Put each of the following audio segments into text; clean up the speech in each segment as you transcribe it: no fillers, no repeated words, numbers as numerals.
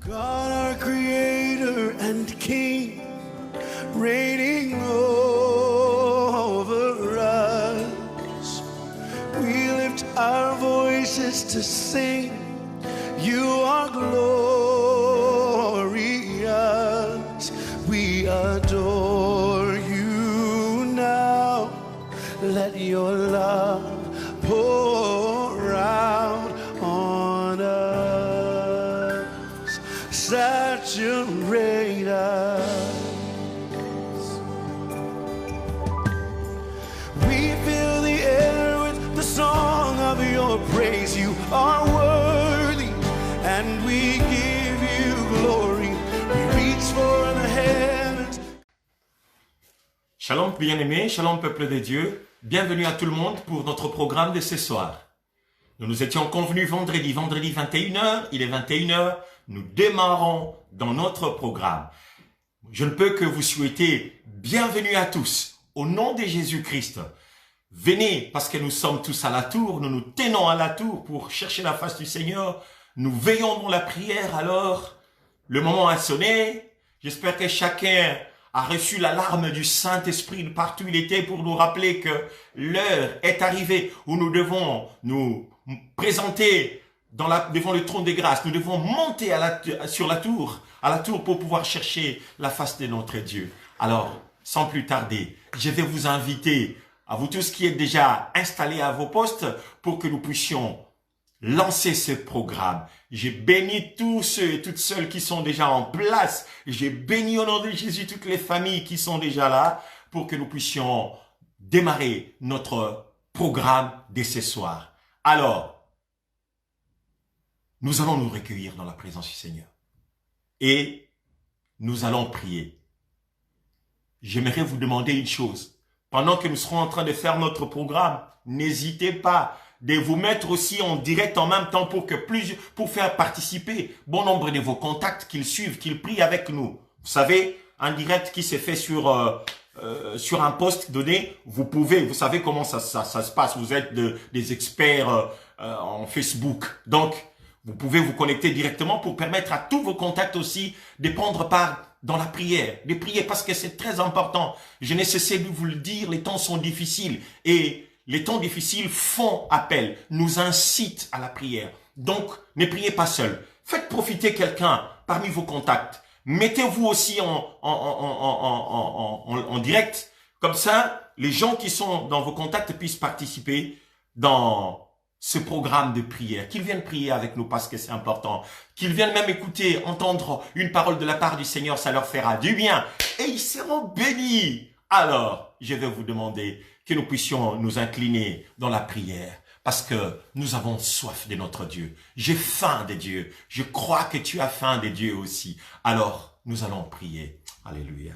God, our Creator and King, reigning over us, we lift our voices to sing. You are glorious. We adore you now. Let your love pour out on us. Saturate us. We fill the air with the song of your praise. You are worthy, and we give you glory. We reach for the heavens. Shalom bien-aimés, shalom peuple de Dieu. Bienvenue à tout le monde pour notre programme de ce soir. Nous nous étions convenus vendredi 21h, il est 21h, nous démarrons dans notre programme. Je ne peux que vous souhaiter bienvenue à tous, au nom de Jésus-Christ. Venez, parce que nous sommes tous à la tour, nous nous tenons à la tour pour chercher la face du Seigneur. Nous veillons dans la prière, alors le moment a sonné. J'espère que chacun a reçu l'alarme du Saint-Esprit partout où il était pour nous rappeler que l'heure est arrivée où nous devons nous présenter devant le trône de grâce. Nous devons monter sur la tour pour pouvoir chercher la face de notre Dieu. Alors, sans plus tarder, je vais vous inviter, à vous tous qui êtes déjà installés à vos postes, pour que nous puissions lancer ce programme. J'ai béni tous ceux et toutes celles qui sont déjà en place. J'ai béni au nom de Jésus toutes les familles qui sont déjà là, pour que nous puissions démarrer notre programme de ce soir. Alors, nous allons nous recueillir dans la présence du Seigneur et nous allons prier. J'aimerais vous demander une chose. Pendant que nous serons en train de faire notre programme, n'hésitez pas de vous mettre aussi en direct en même temps pour faire participer bon nombre de vos contacts, qu'ils suivent, qu'ils prient avec nous. Vous savez, un direct qui s'est fait sur un post donné, vous savez comment ça se passe. Vous êtes des experts en Facebook. Donc, vous pouvez vous connecter directement pour permettre à tous vos contacts aussi de prendre part dans la prière, de prier parce que c'est très important. Je n'ai cessé de vous le dire, les temps sont difficiles et les temps difficiles font appel, nous incitent à la prière. Donc, ne priez pas seul. Faites profiter quelqu'un parmi vos contacts. Mettez-vous aussi en direct. Comme ça, les gens qui sont dans vos contacts puissent participer dans ce programme de prière. Qu'ils viennent prier avec nous parce que c'est important. Qu'ils viennent même écouter, entendre une parole de la part du Seigneur, ça leur fera du bien. Et ils seront bénis. Alors, je vais vous demander que nous puissions nous incliner dans la prière parce que nous avons soif de notre Dieu. J'ai faim de Dieu. Je crois que tu as faim de Dieu aussi. Alors, nous allons prier. Alléluia.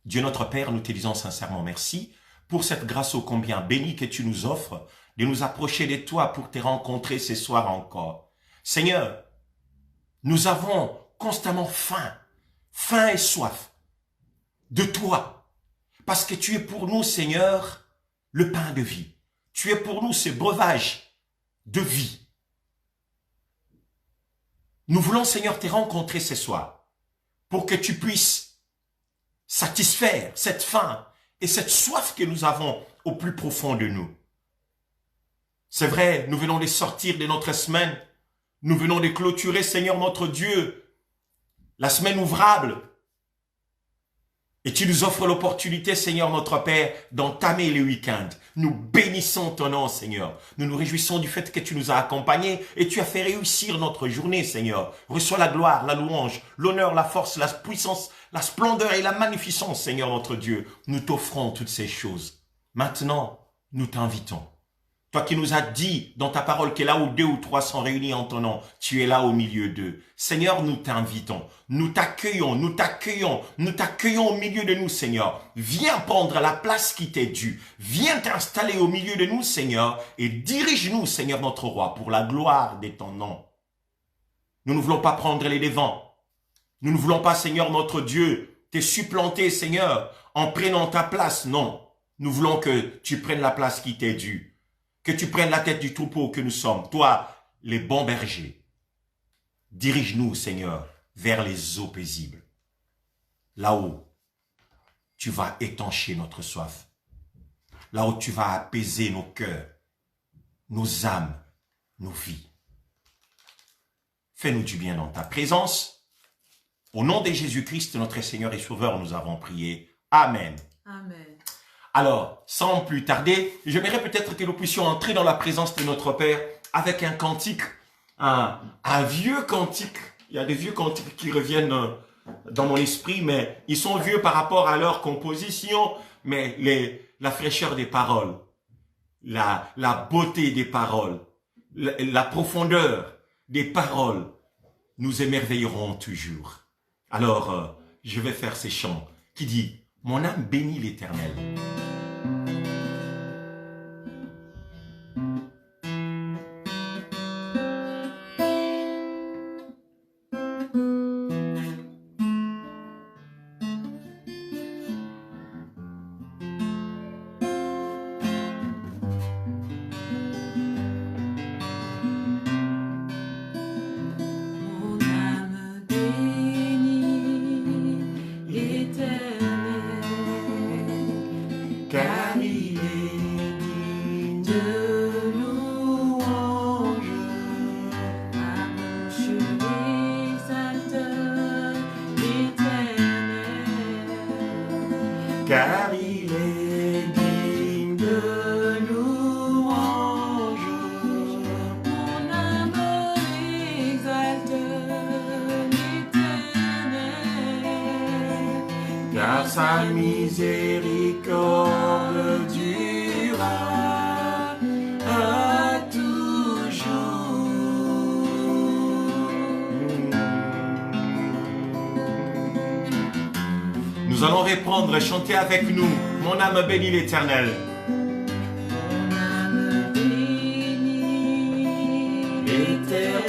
Dieu notre Père, nous te disons sincèrement merci pour cette grâce ô combien bénie que tu nous offres de nous approcher de toi pour te rencontrer ce soir encore. Seigneur, nous avons constamment faim et soif de toi, parce que tu es pour nous, Seigneur, le pain de vie. Tu es pour nous ce breuvage de vie. Nous voulons, Seigneur, te rencontrer ce soir, pour que tu puisses satisfaire cette faim et cette soif que nous avons au plus profond de nous. C'est vrai, nous venons de sortir de notre semaine. Nous venons de clôturer, Seigneur notre Dieu, la semaine ouvrable. Et tu nous offres l'opportunité, Seigneur notre Père, d'entamer le week-end. Nous bénissons ton nom, Seigneur. Nous nous réjouissons du fait que tu nous as accompagnés et tu as fait réussir notre journée, Seigneur. Reçois la gloire, la louange, l'honneur, la force, la puissance, la splendeur et la magnificence, Seigneur notre Dieu. Nous t'offrons toutes ces choses. Maintenant, nous t'invitons. Toi qui nous as dit dans ta parole que là où 2 ou 3 sont réunis en ton nom, tu es là au milieu d'eux. Seigneur, nous t'invitons, nous t'accueillons au milieu de nous, Seigneur. Viens prendre la place qui t'est due. Viens t'installer au milieu de nous, Seigneur, et dirige-nous, Seigneur notre roi, pour la gloire de ton nom. Nous ne voulons pas prendre les devants. Nous ne voulons pas, Seigneur notre Dieu, te supplanter, Seigneur, en prenant ta place. Non, nous voulons que tu prennes la place qui t'est due. Que tu prennes la tête du troupeau que nous sommes, toi, les bons bergers. Dirige-nous, Seigneur, vers les eaux paisibles. Là-haut, tu vas étancher notre soif. Là où tu vas apaiser nos cœurs, nos âmes, nos vies. Fais-nous du bien dans ta présence. Au nom de Jésus-Christ, notre Seigneur et Sauveur, nous avons prié. Amen. Amen. Alors, sans plus tarder, j'aimerais peut-être que nous puissions entrer dans la présence de notre Père avec un cantique, un vieux cantique. Il y a des vieux cantiques qui reviennent dans mon esprit, mais ils sont vieux par rapport à leur composition, mais la fraîcheur des paroles, la beauté des paroles, la profondeur des paroles nous émerveilleront toujours. Alors, je vais faire ces chants qui dit « Mon âme bénit l'Éternel ». Car il est digne de louange. Ma bouche exalte l'Éternel. Car il est digne de louange. Mon âme exalte l'Éternel. Car sa miséricorde durera à toujours. Nous allons reprendre, chanter avec nous. Mon âme bénit l'Éternel. Mon âme bénit L'Éternel,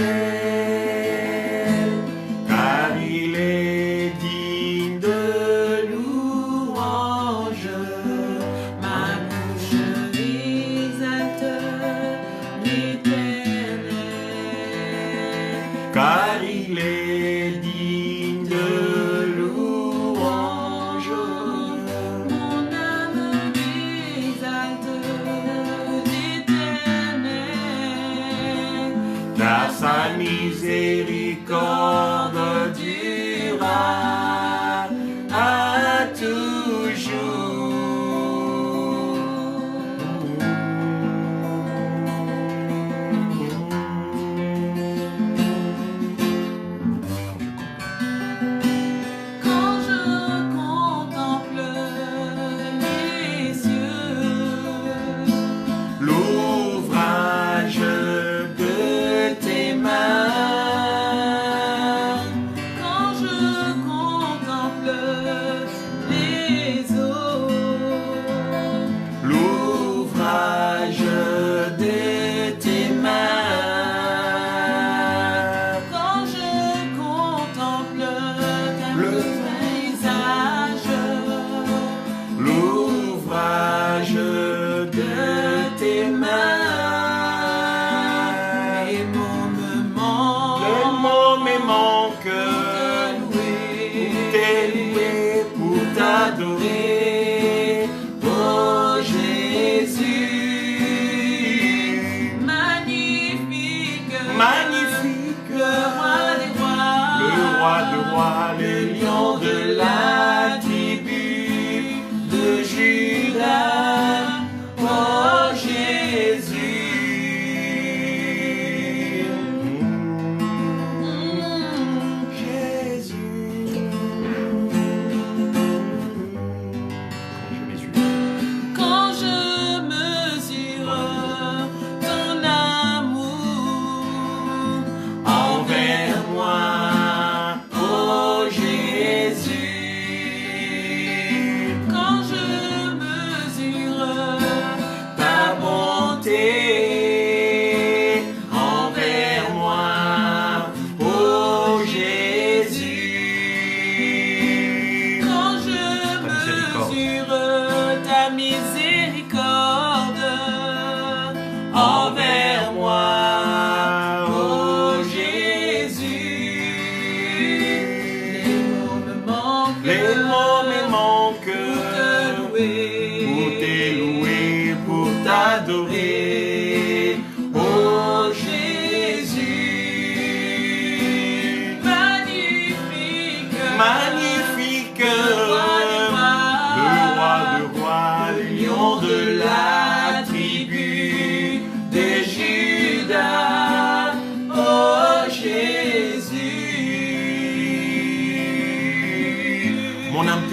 car il est digne de louange. Ma bouche exalte l'Éternel. Car il est digne de louange. Mon âme exalte l'Éternel. Car sa miséricorde durera à Quand je contemple les cieux, l'ouvrage de tes mains. quand je contemple les eaux, L'ouvrage de tes mains. quand je contemple Le le paysage, L'ouvrage de tes mains. les mots me Les manquent mots me manquent pour t'élever, pour t'adorer. Oh Jésus, magnifique, magnifique, le roi des rois, le roi de rois, le lion de la tribu de Judas. Oh Jésus, Jésus. Quand je mesure ton amour Envers moi, oh Jésus,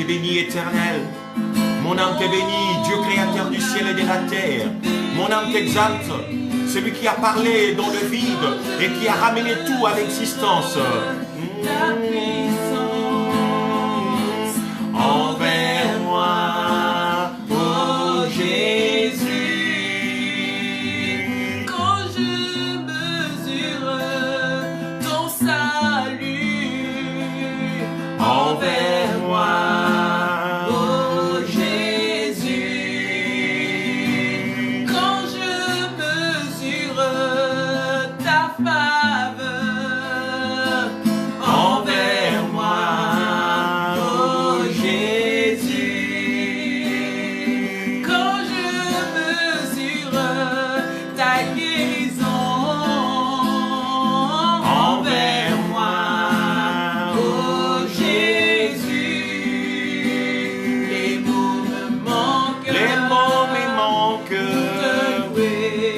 t'est bénie, Éternel. Mon âme t'est bénie, Dieu créateur du ciel et de la terre. Mon âme t'exalte, celui qui a parlé dans le vide et qui a ramené tout à l'existence. Ta puissance Envers moi, oh Jésus. quand je mesure ton salut Envers moi, oh Jésus, quand je mesure ta faveur envers moi, oh Jésus, quand je mesure ta guérison envers moi, oh Jésus, les mots me manquent, les mots me manquent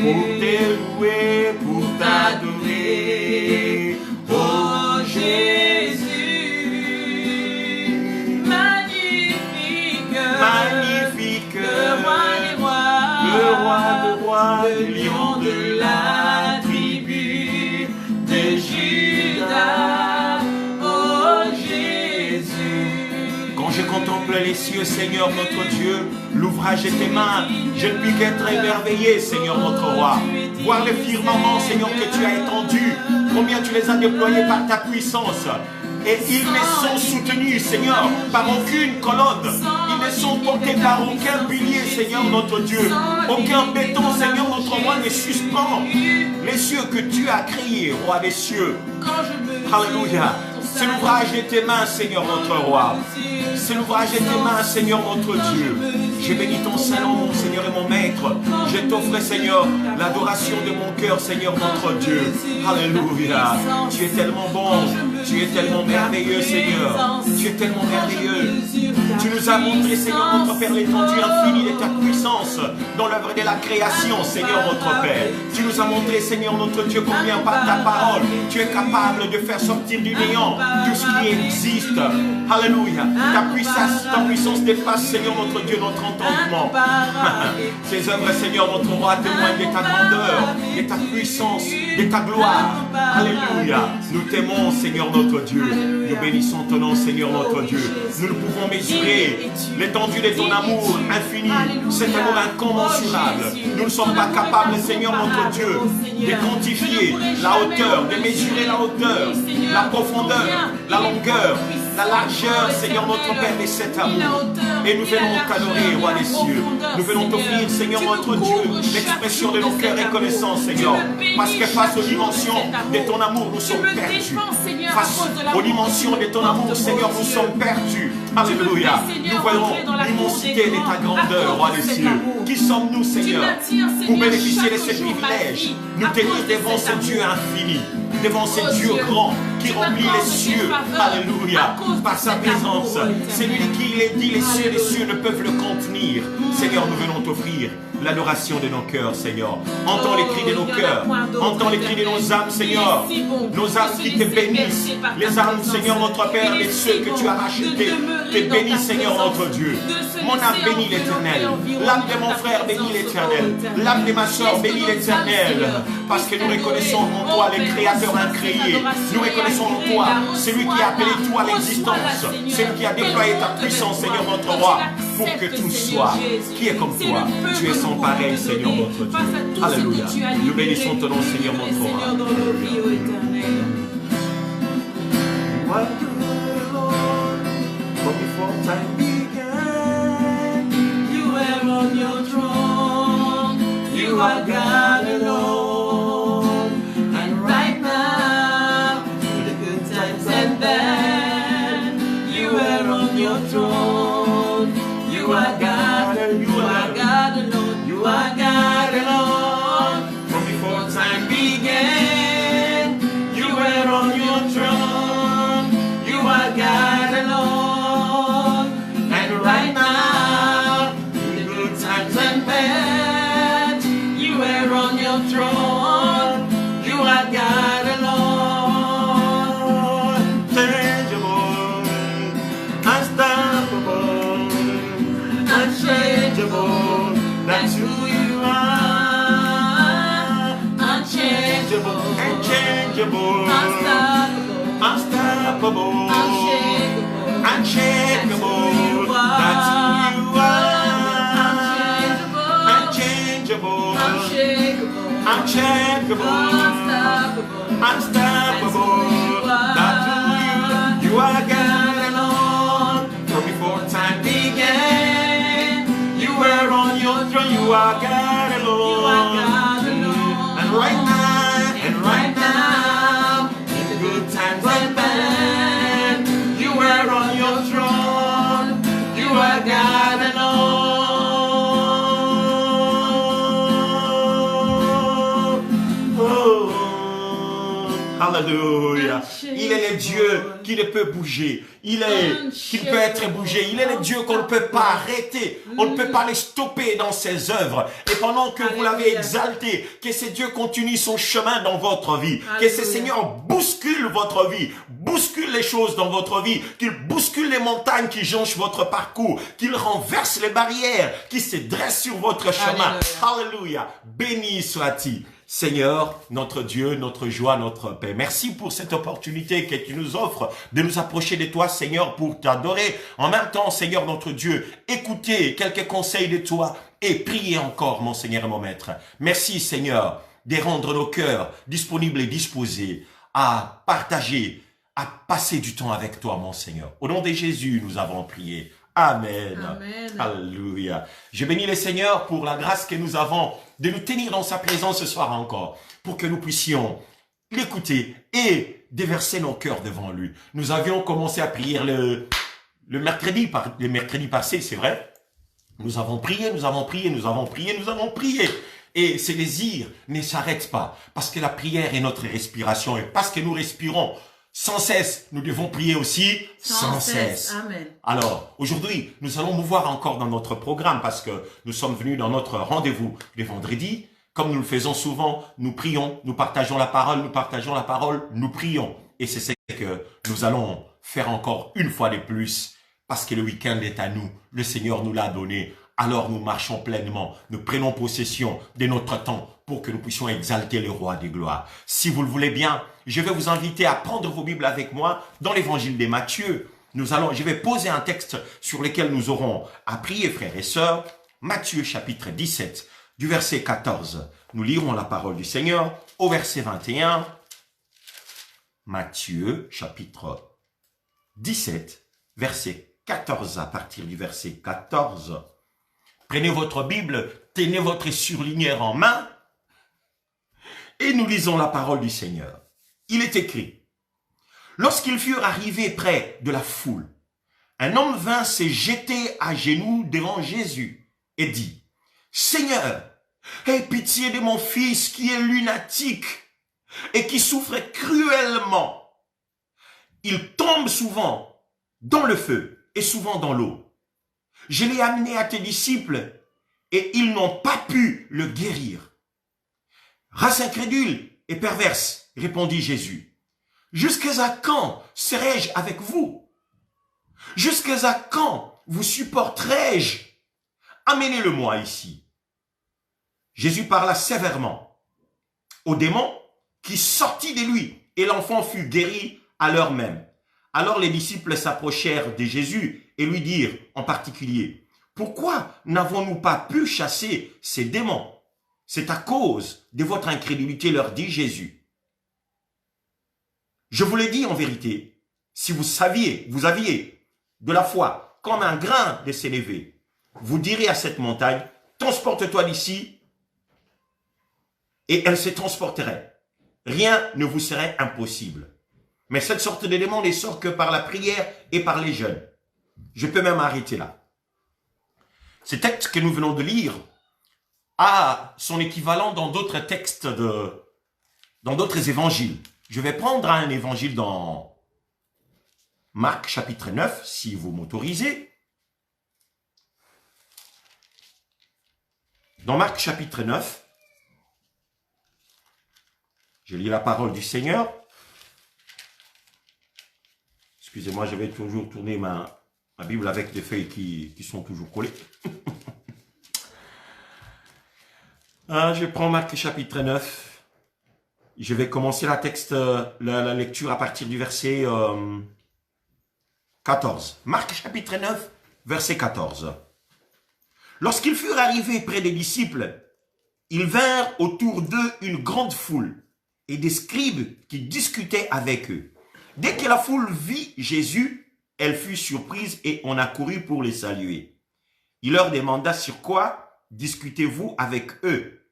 pour te louer, pour t'adorer. oh Jésus, magnifique, Magnifique, le roi des rois, le roi de rois, le lion de la tribu de Juda, oh Jésus. Quand je contemple les cieux, Seigneur notre Dieu, l'ouvrage de tes mains, je ne puis qu'être émerveillé, Seigneur notre roi. Voir les firmaments, Seigneur, que tu as étendus, combien tu les as déployés par ta puissance. Et ils ne sont soutenus, Seigneur, par aucune colonne. Ils ne sont portés par aucun pilier, Seigneur notre Dieu. Aucun béton, Seigneur notre roi, ne suspend les cieux que tu as créés, roi des cieux. Quand je mesure Alléluia. ton C'est l'ouvrage de tes mains, Seigneur notre roi. salut, C'est l'ouvrage de tes mains, Seigneur notre Dieu. J'ai béni ton Saint-Nom, mon Seigneur et mon Maître. Je t'offre, Seigneur, l'adoration de mon cœur, Seigneur notre Dieu. Alléluia. Tu es tellement bon. Tu es tellement merveilleux, Seigneur. Tu es tellement merveilleux. Tu nous as montré, Seigneur notre Père, l'étendue infinie de ta puissance dans l'œuvre de la création, Seigneur notre Père. Tu nous as montré, Seigneur notre Dieu, combien par ta parole, tu es capable de faire sortir du néant tout ce qui existe. Alléluia. Ta puissance dépasse, Seigneur notre Dieu, notre entendement. Ces œuvres, Seigneur notre roi, témoignent de ta grandeur, de ta puissance, de ta gloire. Alléluia. Nous t'aimons, Seigneur notre Dieu. Nous bénissons ton nom, Seigneur notre Dieu. Nous ne pouvons mesurer l'étendue de ton amour infini, cet amour incommensurable. Nous ne sommes pas capables, Seigneur notre Dieu, de quantifier la hauteur, de mesurer la hauteur, la profondeur, la longueur, la largeur, Seigneur notre Père, de cet amour. Et nous venons t'adorer, roi des cieux. Nous venons t'offrir, Seigneur notre Dieu, l'expression de nos cœurs reconnaissants, Seigneur. Parce que face aux dimensions de ton amour, nous sommes perdus. Face aux dimensions de ton amour, Seigneur, nous sommes perdus. Alléluia. Nous voyons l'immensité de ta grandeur, roi des cieux. Qui sommes-nous, Seigneur, pour bénéficier de ces privilèges? Nous tenir devant ce Dieu infini, devant ce Dieu grand qui remplit les cieux. Alléluia. Par sa présence. C'est lui qui l'a dit, les cieux ne peuvent le contenir. Seigneur, nous venons t'offrir l'adoration de nos cœurs, Seigneur. Entends les cris de nos cœurs. Entends les cris de nos âmes, Seigneur. Nos âmes qui te bénissent. Les âmes, Seigneur, notre Père, de ceux que tu as rachetés. Te bénis, Seigneur, notre Dieu. Mon âme bénit l'Éternel. L'âme de mon frère bénit l'Éternel. L'âme de ma soeur bénit l'Éternel. Parce que nous reconnaissons en toi le Créateur incréé. Nous reconnaissons en toi celui qui a appelé tout à l'existence. Celui qui a déployé ta puissance, Seigneur, notre roi, pour que tout soit. Qui est comme toi? Tu es sans pareil, Seigneur, notre Dieu. Alléluia. Nous bénissons ton nom, Seigneur, notre roi. What do the Lord, but before time began, You were on your throne, you are God alone. And right now, through the good times and bad, you were on your throne. You are God, you are God alone, you are God alone. from before time Began, you were on your throne, you are God alone. Unshakable, unstoppable. That you are God alone. From before time began, you were on your throne. You are God alone. And right now, in the good times and bad, you were on your throne. You are God alone. Alléluia. Il est le Dieu qui ne peut bouger. Il est qui peut être bougé. Il est le Dieu qu'on ne peut pas arrêter. On ne peut pas les stopper dans ses œuvres. Et pendant que vous l'avez exalté, que ce Dieu continue son chemin dans votre vie. Que ce Seigneur bouscule votre vie. Bouscule les choses dans votre vie. Qu'il bouscule les montagnes qui jonchent votre parcours. Qu'il renverse les barrières qui se dressent sur votre chemin. Alléluia. Béni soit-il. Seigneur, notre Dieu, notre joie, notre paix. Merci pour cette opportunité que tu nous offres de nous approcher de toi, Seigneur, pour t'adorer. En même temps, Seigneur, notre Dieu, écouter quelques conseils de toi et prier encore, mon Seigneur et mon Maître. Merci, Seigneur, de rendre nos cœurs disponibles et disposés à partager, à passer du temps avec toi, mon Seigneur. Au nom de Jésus, nous avons prié. Amen. Amen. Alléluia. Je bénis le Seigneur pour la grâce que nous avons de nous tenir dans sa présence ce soir encore, pour que nous puissions l'écouter et déverser nos cœurs devant lui. Nous avions commencé à prier le mercredi passé, c'est vrai. Nous avons prié, nous avons prié, nous avons prié, nous avons prié. Et ces désirs ne s'arrêtent pas, parce que la prière est notre respiration, et parce que nous respirons sans cesse, nous devons prier aussi sans cesse. Amen. Alors, aujourd'hui, nous allons nous voir encore dans notre programme parce que nous sommes venus dans notre rendez-vous les vendredis. Comme nous le faisons souvent, nous prions, nous partageons la parole, nous prions. Et c'est ce que nous allons faire encore une fois de plus parce que le week-end est à nous. Le Seigneur nous l'a donné. Alors nous marchons pleinement, nous prenons possession de notre temps pour que nous puissions exalter le roi des gloires. Si vous le voulez bien, je vais vous inviter à prendre vos Bibles avec moi dans l'évangile de Matthieu. Je vais poser un texte sur lequel nous aurons à prier, frères et sœurs. Matthieu chapitre 17, du verset 14. Nous lirons la parole du Seigneur au verset 21. Matthieu chapitre 17, verset 14, à partir du verset 14. Prenez votre Bible, tenez votre surligneur en main et nous lisons la parole du Seigneur. Il est écrit, « Lorsqu'ils furent arrivés près de la foule, un homme vint se jeter à genoux devant Jésus et dit, « Seigneur, aie pitié de mon fils qui est lunatique et qui souffre cruellement. Il tombe souvent dans le feu et souvent dans l'eau. Je l'ai amené à tes disciples et ils n'ont pas pu le guérir. » Race incrédule et perverse, répondit Jésus. Jusqu'à quand serai-je avec vous? Jusqu'à quand vous supporterai-je? Amenez-le-moi ici. Jésus parla sévèrement au démon qui sortit de lui et l'enfant fut guéri à l'heure même. Alors les disciples s'approchèrent de Jésus et lui dirent en particulier, « Pourquoi n'avons-nous pas pu chasser ces démons? C'est à cause de votre incrédulité, leur dit Jésus. Je vous l'ai dit en vérité, si vous aviez de la foi comme un grain de sénévé, vous direz à cette montagne, transporte-toi d'ici, et elle se transporterait. Rien ne vous serait impossible. Mais cette sorte de démon ne sort que par la prière et par les jeûnes. Je peux même arrêter là. Ce texte que nous venons de lire a son équivalent dans d'autres textes, dans d'autres évangiles. Je vais prendre un évangile dans Marc chapitre 9, si vous m'autorisez. Dans Marc chapitre 9, je lis la parole du Seigneur. Excusez-moi, je vais toujours tourner ma Bible avec des feuilles qui sont toujours collées. Je prends Marc chapitre 9. Je vais commencer la lecture à partir du verset 14. Marc chapitre 9, verset 14. Lorsqu'ils furent arrivés près des disciples, Ils vinrent autour d'eux une grande foule et des scribes qui discutaient avec eux. Dès que la foule vit Jésus, elle fut surprise et on accourut pour les saluer. Il leur demanda sur quoi discutez-vous avec eux?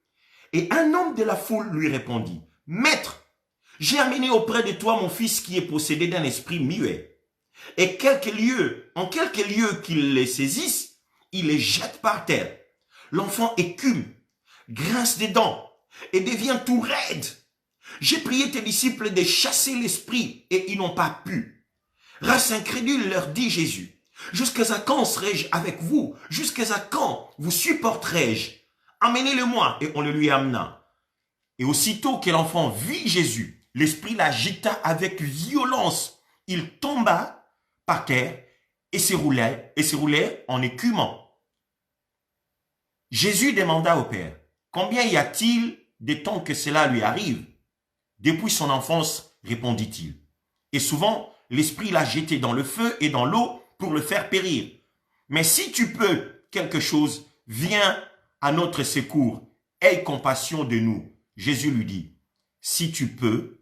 Et un homme de la foule lui répondit, « Maître, j'ai amené auprès de toi mon fils qui est possédé d'un esprit muet. Et en quelques lieux qu'il les saisisse, il les jette par terre. L'enfant écume, grince des dents et devient tout raide. J'ai prié tes disciples de chasser l'esprit et ils n'ont pas pu. Race incrédule, leur dit Jésus, jusqu'à quand serai-je avec vous? Jusqu'à quand vous supporterai-je? Amenez-le-moi. Et on le lui amena. Et aussitôt que l'enfant vit Jésus, l'esprit l'agita avec violence. Il tomba par terre et s'éroulait en écumant. Jésus demanda au Père, combien y a-t-il de temps que cela lui arrive? Depuis son enfance, répondit-il. Et souvent, l'esprit l'a jeté dans le feu et dans l'eau pour le faire périr. Mais si tu peux quelque chose, viens à notre secours. Aie compassion de nous. Jésus lui dit, si tu peux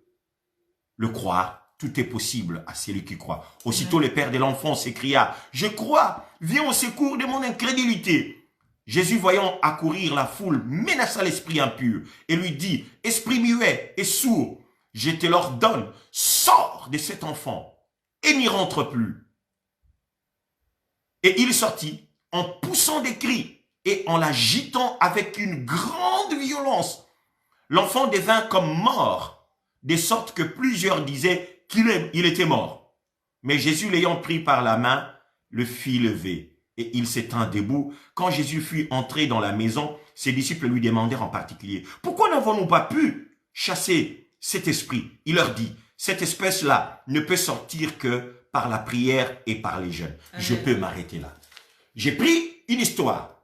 le croire, tout est possible à celui qui croit. Aussitôt, le père de l'enfant s'écria, je crois, viens au secours de mon incrédulité. Jésus, voyant accourir la foule, menaça l'esprit impur et lui dit, esprit muet et sourd, je te l'ordonne, sors de cet enfant et n'y rentre plus. Et il sortit en poussant des cris et en l'agitant avec une grande violence. L'enfant devint comme mort, de sorte que plusieurs disaient qu'il était mort. Mais Jésus, l'ayant pris par la main, le fit lever. Et il s'étint debout. Quand Jésus fut entré dans la maison, ses disciples lui demandèrent en particulier, « Pourquoi n'avons-nous pas pu chasser cet esprit ?» Il leur dit, « Cette espèce-là ne peut sortir que par la prière et par les jeûnes. » Je peux m'arrêter là. J'ai pris une histoire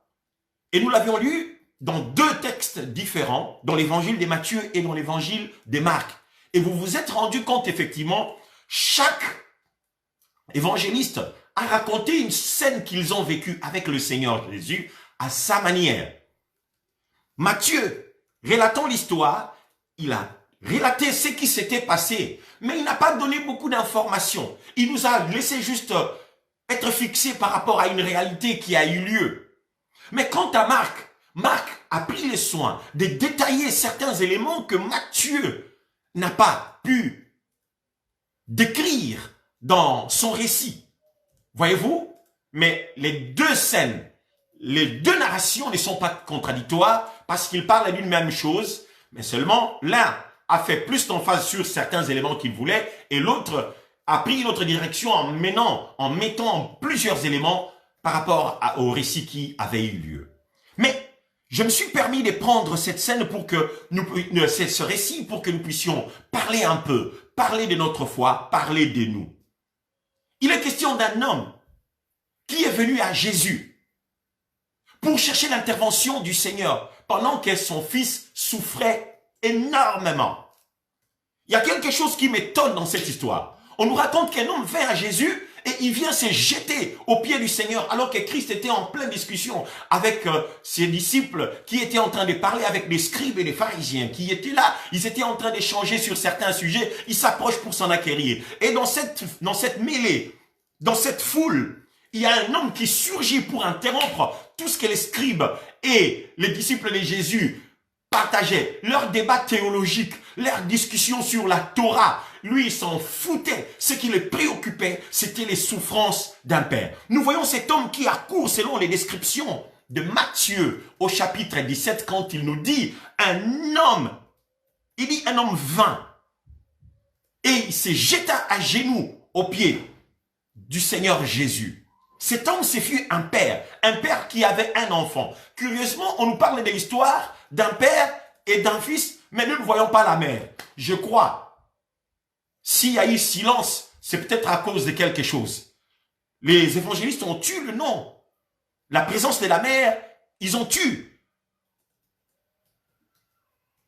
et nous l'avions lue dans deux textes différents, dans l'évangile de Matthieu et dans l'évangile de Marc. Et vous vous êtes rendu compte, effectivement, chaque évangéliste a raconté une scène qu'ils ont vécue avec le Seigneur Jésus à sa manière. Matthieu, relatant l'histoire, il a relaté ce qui s'était passé, mais il n'a pas donné beaucoup d'informations. Il nous a laissé juste être fixé par rapport à une réalité qui a eu lieu. Mais quant à Marc, Marc a pris le soin de détailler certains éléments que Matthieu n'a pas pu décrire dans son récit. Voyez-vous? Mais les deux scènes, les deux narrations ne sont pas contradictoires parce qu'ils parlent d'une même chose, mais seulement l'un a fait plus d'emphase sur certains éléments qu'il voulait et l'autre a pris une autre direction en mettant plusieurs éléments par rapport au récit qui avait eu lieu. Mais je me suis permis de prendre cette scène pour que ce récit pour que nous puissions parler un peu, parler de notre foi, parler de nous. Il est question d'un homme qui est venu à Jésus pour chercher l'intervention du Seigneur pendant que son fils souffrait énormément. Il y a quelque chose qui m'étonne dans cette histoire. On nous raconte qu'un homme vient à Jésus et il vient se jeter aux pieds du Seigneur alors que Christ était en pleine discussion avec ses disciples qui étaient en train de parler avec les scribes et les pharisiens qui étaient là. Ils étaient en train d'échanger sur certains sujets. Ils s'approchent pour s'en acquérir. Et dans cette mêlée, dans cette foule, il y a un homme qui surgit pour interrompre tout ce que les scribes et les disciples de Jésus partageaient, leur débat théologique, leur discussion sur la Torah. Lui, il s'en foutait. Ce qui le préoccupait, c'était les souffrances d'un père. Nous voyons cet homme qui accourt selon les descriptions de Matthieu au chapitre 17 quand il nous dit un homme vint et il se jeta à genoux aux pieds du Seigneur Jésus. Cet homme, ce fut un père qui avait un enfant. Curieusement, on nous parle de l'histoire d'un père et d'un fils, mais nous ne voyons pas la mère. Je crois, s'il y a eu silence, c'est peut-être à cause de quelque chose. Les évangélistes ont tué le nom. La présence de la mère, ils ont tué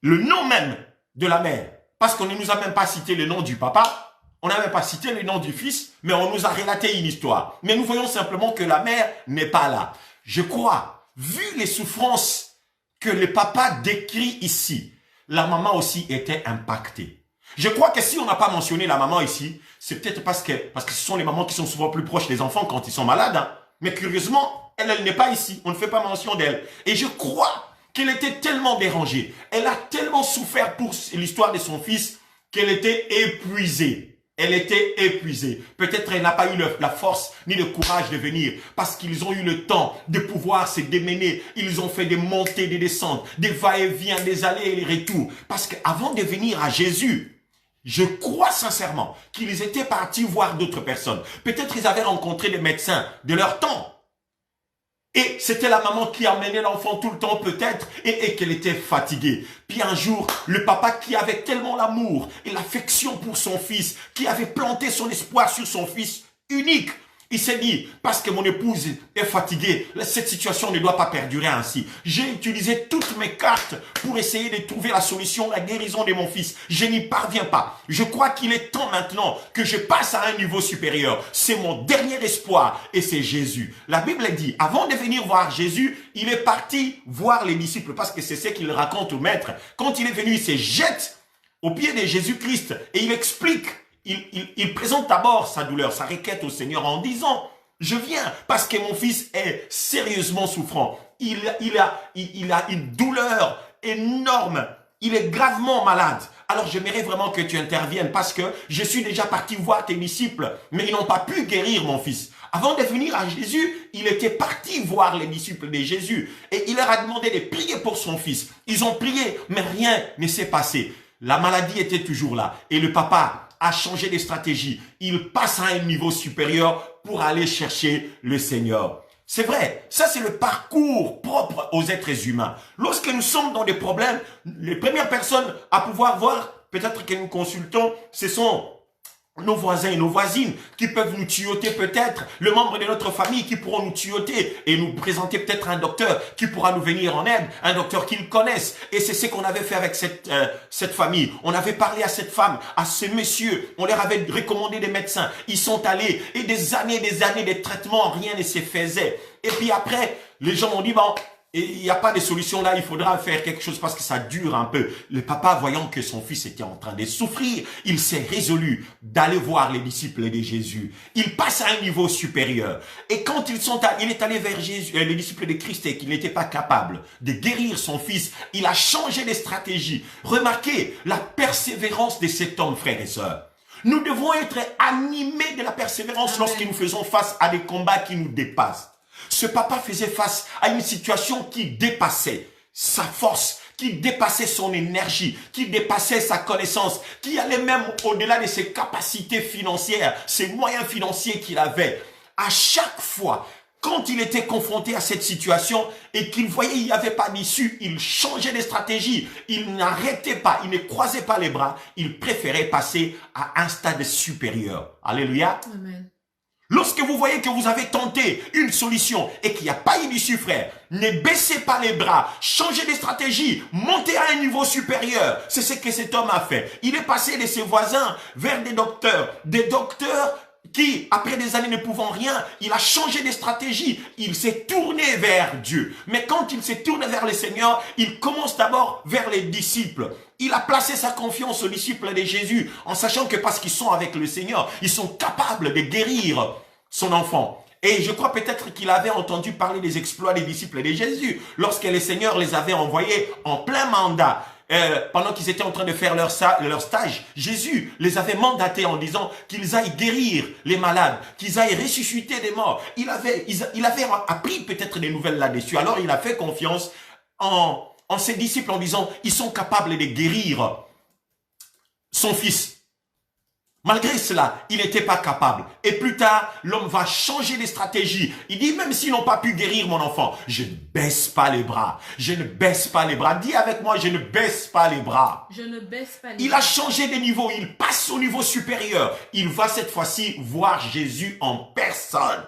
le nom même de la mère. Parce qu'on ne nous a même pas cité le nom du papa. On n'a même pas cité le nom du fils, mais on nous a relaté une histoire. Mais nous voyons simplement que la mère n'est pas là. Je crois, vu les souffrances que le papa décrit ici, la maman aussi était impactée. Je crois que si on n'a pas mentionné la maman ici, c'est peut-être parce que ce sont les mamans qui sont souvent plus proches des enfants quand ils sont malades. Hein. Mais curieusement, elle n'est pas ici. On ne fait pas mention d'elle. Et je crois qu'elle était tellement dérangée. Elle a tellement souffert pour l'histoire de son fils qu'elle était épuisée. Elle était épuisée. Peut-être elle n'a pas eu la force ni le courage de venir parce qu'ils ont eu le temps de pouvoir se démener. Ils ont fait des montées, des descentes, des va-et-vient, des allers et les retours. Parce qu'avant de venir à Jésus, je crois sincèrement qu'ils étaient partis voir d'autres personnes. Peut-être ils avaient rencontré des médecins de leur temps. Et c'était la maman qui emmenait l'enfant tout le temps peut-être et qu'elle était fatiguée. Puis un jour, le papa qui avait tellement l'amour et l'affection pour son fils, qui avait planté son espoir sur son fils unique, il s'est dit, parce que mon épouse est fatiguée, cette situation ne doit pas perdurer ainsi. J'ai utilisé toutes mes cartes pour essayer de trouver la solution, la guérison de mon fils. Je n'y parviens pas. Je crois qu'il est temps maintenant que je passe à un niveau supérieur. C'est mon dernier espoir et c'est Jésus. La Bible dit, avant de venir voir Jésus, il est parti voir les disciples parce que c'est ce qu'il raconte au maître. Quand il est venu, il se jette aux pieds de Jésus-Christ et il explique. Il présente d'abord sa douleur, sa requête au Seigneur en disant, je viens parce que mon fils est sérieusement souffrant. Il a une douleur énorme. Il est gravement malade. Alors j'aimerais vraiment que tu interviennes parce que je suis déjà parti voir tes disciples, mais ils n'ont pas pu guérir mon fils. Avant de venir à Jésus, il était parti voir les disciples de Jésus et il leur a demandé de prier pour son fils. Ils ont prié, mais rien ne s'est passé. La maladie était toujours là et le papa a changé de stratégie. Il passe à un niveau supérieur pour aller chercher le Seigneur. C'est vrai, ça c'est le parcours propre aux êtres humains. Lorsque nous sommes dans des problèmes, les premières personnes à pouvoir voir, peut-être que nous consultons, ce sont nos voisins et nos voisines qui peuvent nous tuyauter peut-être, le membre de notre famille qui pourront nous tuyauter et nous présenter peut-être un docteur qui pourra nous venir en aide, un docteur qu'ils connaissent. Et c'est ce qu'on avait fait avec cette famille. On avait parlé à cette femme, à ce monsieur, on leur avait recommandé des médecins. Ils sont allés et des années de traitements, rien ne se faisait. Et puis après, les gens ont dit, bon, et il n'y a pas de solution là, il faudra faire quelque chose parce que ça dure un peu. Le papa, voyant que son fils était en train de souffrir, il s'est résolu d'aller voir les disciples de Jésus. Il passe à un niveau supérieur. Et quand il est allé vers Jésus, les disciples de Christ et qu'il n'était pas capable de guérir son fils, il a changé de stratégie. Remarquez la persévérance de cet homme, frères et sœurs. Nous devons être animés de la persévérance lorsque nous faisons face à des combats qui nous dépassent. Ce papa faisait face à une situation qui dépassait sa force, qui dépassait son énergie, qui dépassait sa connaissance, qui allait même au-delà de ses capacités financières, ses moyens financiers qu'il avait. À chaque fois, quand il était confronté à cette situation et qu'il voyait qu'il n'y avait pas d'issue, il changeait de stratégie, il n'arrêtait pas, il ne croisait pas les bras, il préférait passer à un stade supérieur. Alléluia. Amen. Lorsque vous voyez que vous avez tenté une solution et qu'il n'y a pas eu d'issue, frère, ne baissez pas les bras, changez de stratégie, montez à un niveau supérieur. C'est ce que cet homme a fait. Il est passé de ses voisins vers des docteurs qui, après des années ne pouvant rien, il a changé de stratégie. Il s'est tourné vers Dieu. Mais quand il s'est tourné vers le Seigneur, il commence d'abord vers les disciples. Il a placé sa confiance aux disciples de Jésus en sachant que parce qu'ils sont avec le Seigneur, ils sont capables de guérir son enfant. Et je crois peut-être qu'il avait entendu parler des exploits des disciples de Jésus lorsque le Seigneur les avait envoyés en plein mandat. Pendant qu'ils étaient en train de faire leur stage, Jésus les avait mandatés en disant qu'ils aillent guérir les malades, qu'ils aillent ressusciter des morts. Il avait appris peut-être des nouvelles là-dessus. Alors il a fait confiance en ses disciples en disant ils sont capables de guérir son fils. Malgré cela, il n'était pas capable. Et plus tard, l'homme va changer de stratégie. Il dit, même s'ils n'ont pas pu guérir mon enfant, je ne baisse pas les bras. Je ne baisse pas les bras. Dis avec moi, je ne baisse pas les bras. Je ne baisse pas les Il bras. a changé de niveau. Il passe au niveau supérieur. Il va cette fois-ci voir Jésus en personne.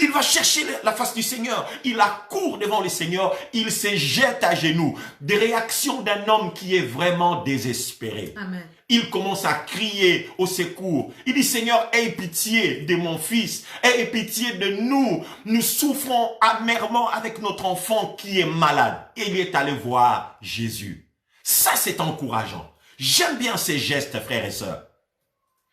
Il va chercher la face du Seigneur. Il accourt devant le Seigneur. Il se jette à genoux. Des réactions d'un homme qui est vraiment désespéré. Amen. Il commence à crier au secours. Il dit, Seigneur, aie pitié de mon fils. Aie pitié de nous. Nous souffrons amèrement avec notre enfant qui est malade. Et il est allé voir Jésus. Ça, c'est encourageant. J'aime bien ces gestes, frères et sœurs.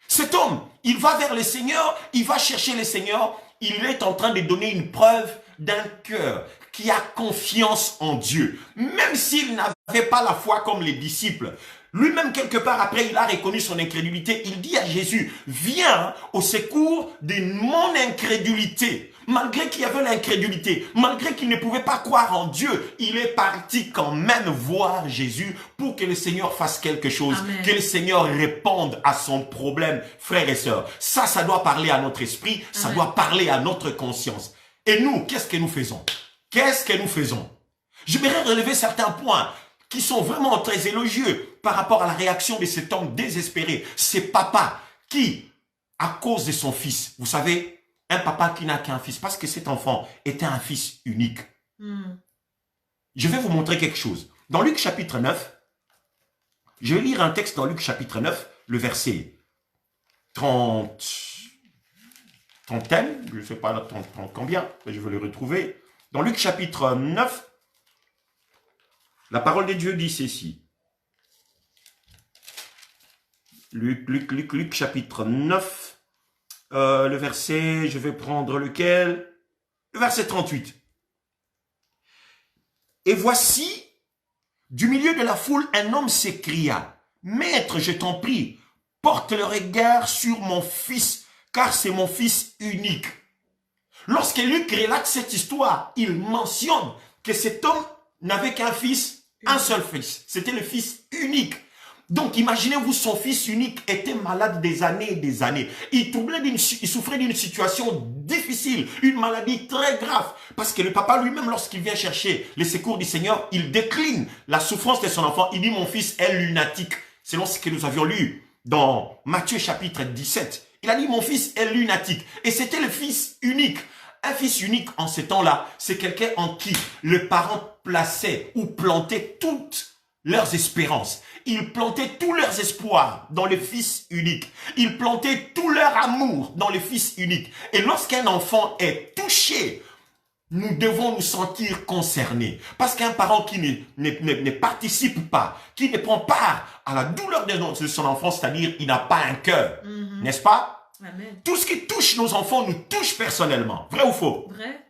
Cet homme, il va vers le Seigneur. Il va chercher le Seigneur. Il est en train de donner une preuve d'un cœur qui a confiance en Dieu. Même s'il n'avait pas la foi comme les disciples. Lui-même, quelque part après, il a reconnu son incrédulité. Il dit à Jésus, viens au secours de mon incrédulité. Malgré qu'il y avait l'incrédulité, malgré qu'il ne pouvait pas croire en Dieu, il est parti quand même voir Jésus pour que le Seigneur fasse quelque chose, Amen. que le Seigneur réponde à son problème, frères et sœurs. Ça doit parler à notre esprit, ça Amen. doit parler à notre conscience. Et nous, qu'est-ce que nous faisons? Qu'est-ce que nous faisons? J'aimerais relever certains points qui sont vraiment très élogieux par rapport à la réaction de cet homme désespéré. C'est papa qui, à cause de son fils, vous savez, un papa qui n'a qu'un fils, parce que cet enfant était un fils unique. Je vais vous montrer quelque chose. Dans Luc chapitre 9, je vais lire un texte dans Luc chapitre 9, le verset 30, je ne sais pas 30 combien, mais je vais le retrouver. Dans Luc chapitre 9, la parole de Dieu dit ceci. Luc chapitre 9, le verset, je vais prendre lequel? Le verset 38. Et voici, du milieu de la foule, un homme s'écria, « Maître, je t'en prie, porte le regard sur mon fils, car c'est mon fils unique. » Lorsque Luc relate cette histoire, il mentionne que cet homme n'avait qu'un fils, un seul fils. C'était le fils unique. Donc imaginez-vous, son fils unique était malade des années et des années. Il souffrait d'une situation difficile, une maladie très grave. Parce que le papa lui-même, lorsqu'il vient chercher les secours du Seigneur, il décline la souffrance de son enfant. Il dit, mon fils est lunatique. Selon ce que nous avions lu dans Matthieu chapitre 17. Il a dit, mon fils est lunatique. Et c'était le fils unique. Un fils unique en ces temps-là, c'est quelqu'un en qui le parent plaçait ou plantait toutes leurs espérances. Ils plantaient tous leurs espoirs dans le fils unique. Ils plantaient tout leur amour dans le fils unique. Et lorsqu'un enfant est touché, nous devons nous sentir concernés. Parce qu'un parent qui ne participe pas, qui ne prend part à la douleur de son enfant, c'est-à-dire il n'a pas un cœur, n'est-ce pas? Amen. Tout ce qui touche nos enfants nous touche personnellement. Vrai ou faux? Vrai.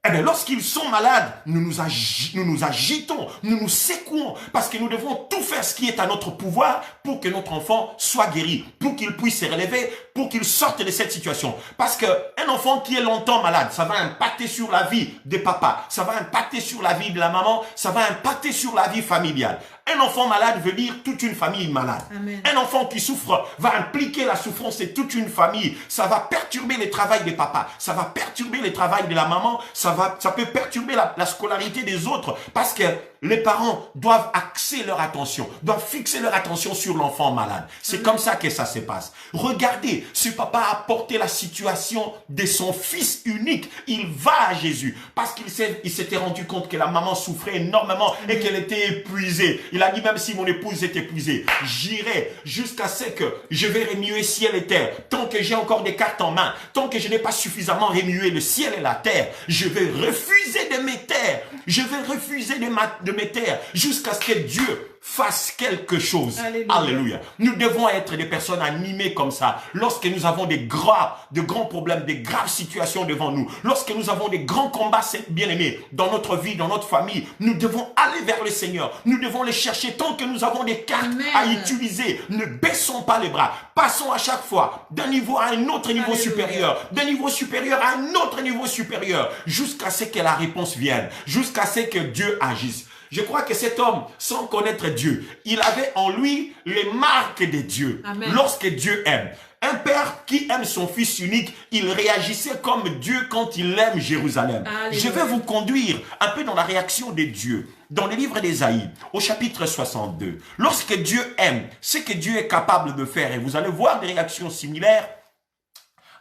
Eh bien, lorsqu'ils sont malades, nous nous agitons, nous nous secouons, parce que nous devons tout faire ce qui est à notre pouvoir pour que notre enfant soit guéri, pour qu'il puisse se relever, pour qu'il sorte de cette situation. Parce qu'un enfant qui est longtemps malade, ça va impacter sur la vie des papas, ça va impacter sur la vie de la maman, ça va impacter sur la vie familiale. Un enfant malade veut dire toute une famille malade. Amen. Un enfant qui souffre va impliquer la souffrance de toute une famille. Ça va perturber le travail des papas. Ça va perturber le travail de la maman. Ça peut perturber la scolarité des autres. Parce que les parents doivent axer leur attention, doivent fixer leur attention sur l'enfant malade. C'est comme ça que ça se passe. Regardez, ce papa a porté la situation de son fils unique. Il va à Jésus parce qu'il s'était rendu compte que la maman souffrait énormément et qu'elle était épuisée. Il a dit, même si mon épouse est épuisée, j'irai jusqu'à ce que je vais remuer ciel et terre. Tant que j'ai encore des cartes en main, tant que je n'ai pas suffisamment remué le ciel et la terre, je vais refuser de me taire. Je vais refuser de me taire jusqu'à ce que Dieu fasse quelque chose. Alléluia. Alléluia. Nous devons être des personnes animées comme ça. Lorsque nous avons de grands problèmes, de graves situations devant nous, lorsque nous avons des grands combats, bien-aimés, dans notre vie, dans notre famille, nous devons aller vers le Seigneur. Nous devons les chercher tant que nous avons des cartes Amen. à utiliser. Ne baissons pas les bras. Passons à chaque fois d'un niveau à un autre niveau Alléluia. supérieur, d'un niveau supérieur à un autre niveau supérieur, jusqu'à ce que la réponse vienne, jusqu'à ce que Dieu agisse. Je crois que cet homme, sans connaître Dieu, il avait en lui les marques de Dieu. Amen. Lorsque Dieu aime. Un père qui aime son fils unique, il réagissait comme Dieu quand il aime Jérusalem. Alléluia. Je vais vous conduire un peu dans la réaction de Dieu. Dans le livre d'Ésaïe, au chapitre 62. Lorsque Dieu aime, ce que Dieu est capable de faire, et vous allez voir des réactions similaires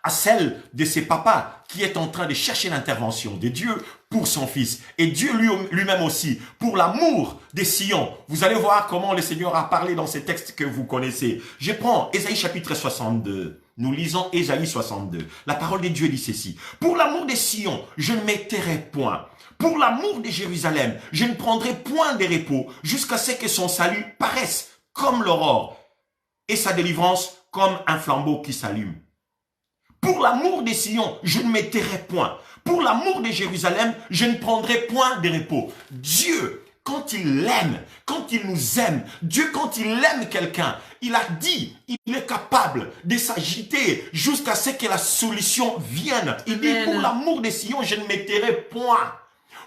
à celle de ses papas qui est en train de chercher l'intervention de Dieu pour son fils. Et Dieu lui-même aussi, pour l'amour des Sion. Vous allez voir comment le Seigneur a parlé dans ces textes que vous connaissez. Je prends Ésaïe chapitre 62. Nous lisons Ésaïe 62. La parole de Dieu dit ceci. Pour l'amour des Sion, je ne m'étairai point. Pour l'amour de Jérusalem, je ne prendrai point de repos jusqu'à ce que son salut paraisse comme l'aurore et sa délivrance comme un flambeau qui s'allume. Pour l'amour des Sion, je ne m'étairai point. Pour l'amour de Jérusalem, je ne prendrai point de repos. Dieu, quand il aime, quand il nous aime, Dieu, quand il aime quelqu'un, il a dit, il est capable de s'agiter jusqu'à ce que la solution vienne. Il dit, pour l'amour des Sion, je ne m'étairai point.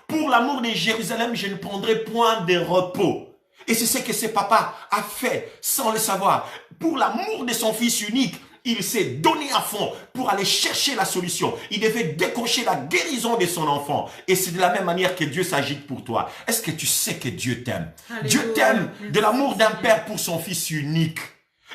Pour l'amour de Jérusalem, je ne prendrai point de repos. Et c'est ce que ce papa a fait sans le savoir. Pour l'amour de son fils unique, il s'est donné à fond pour aller chercher la solution. Il devait décrocher la guérison de son enfant. Et c'est de la même manière que Dieu s'agite pour toi. Est-ce que tu sais que Dieu t'aime? Dieu t'aime de l'amour d'un père pour son fils unique.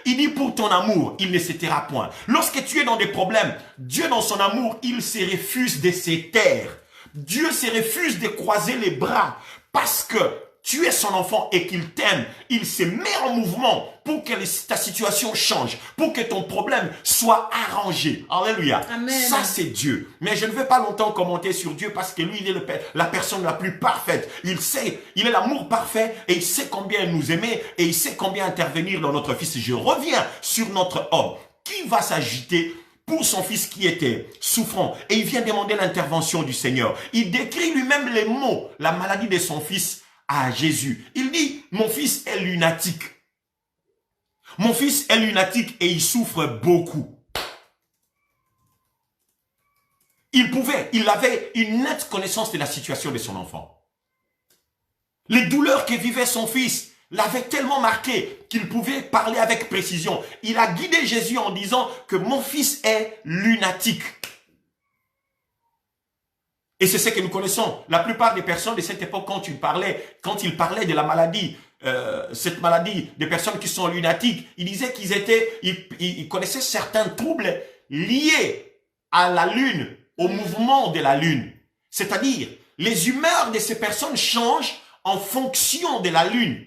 Il dit pour ton amour, il ne se taira point. Lorsque tu es dans des problèmes, Dieu dans son amour, il se refuse de se taire. Dieu se refuse de croiser les bras parce que tu es son enfant et qu'il t'aime. Il se met en mouvement pour que ta situation change, pour que ton problème soit arrangé. Alléluia. Amen. Ça, c'est Dieu. Mais je ne vais pas longtemps commenter sur Dieu parce que lui, il est la personne la plus parfaite. Il sait, il est l'amour parfait et il sait combien nous aimer et il sait combien intervenir dans notre fils. Je reviens sur notre homme qui va s'agiter pour son fils qui était souffrant. Et il vient demander l'intervention du Seigneur. Il décrit lui-même les mots, la maladie de son fils à Jésus. Il dit, mon fils est lunatique. Mon fils est lunatique et il souffre beaucoup. Il avait une nette connaissance de la situation de son enfant. Les douleurs que vivait son fils l'avaient tellement marqué qu'il pouvait parler avec précision. Il a guidé Jésus en disant que mon fils est lunatique. Et c'est ce que nous connaissons. La plupart des personnes de cette époque, quand ils parlaient de la maladie, cette maladie des personnes qui sont lunatiques, ils disaient ils connaissaient certains troubles liés à la lune, au mouvement de la lune. C'est-à-dire, les humeurs de ces personnes changent en fonction de la lune.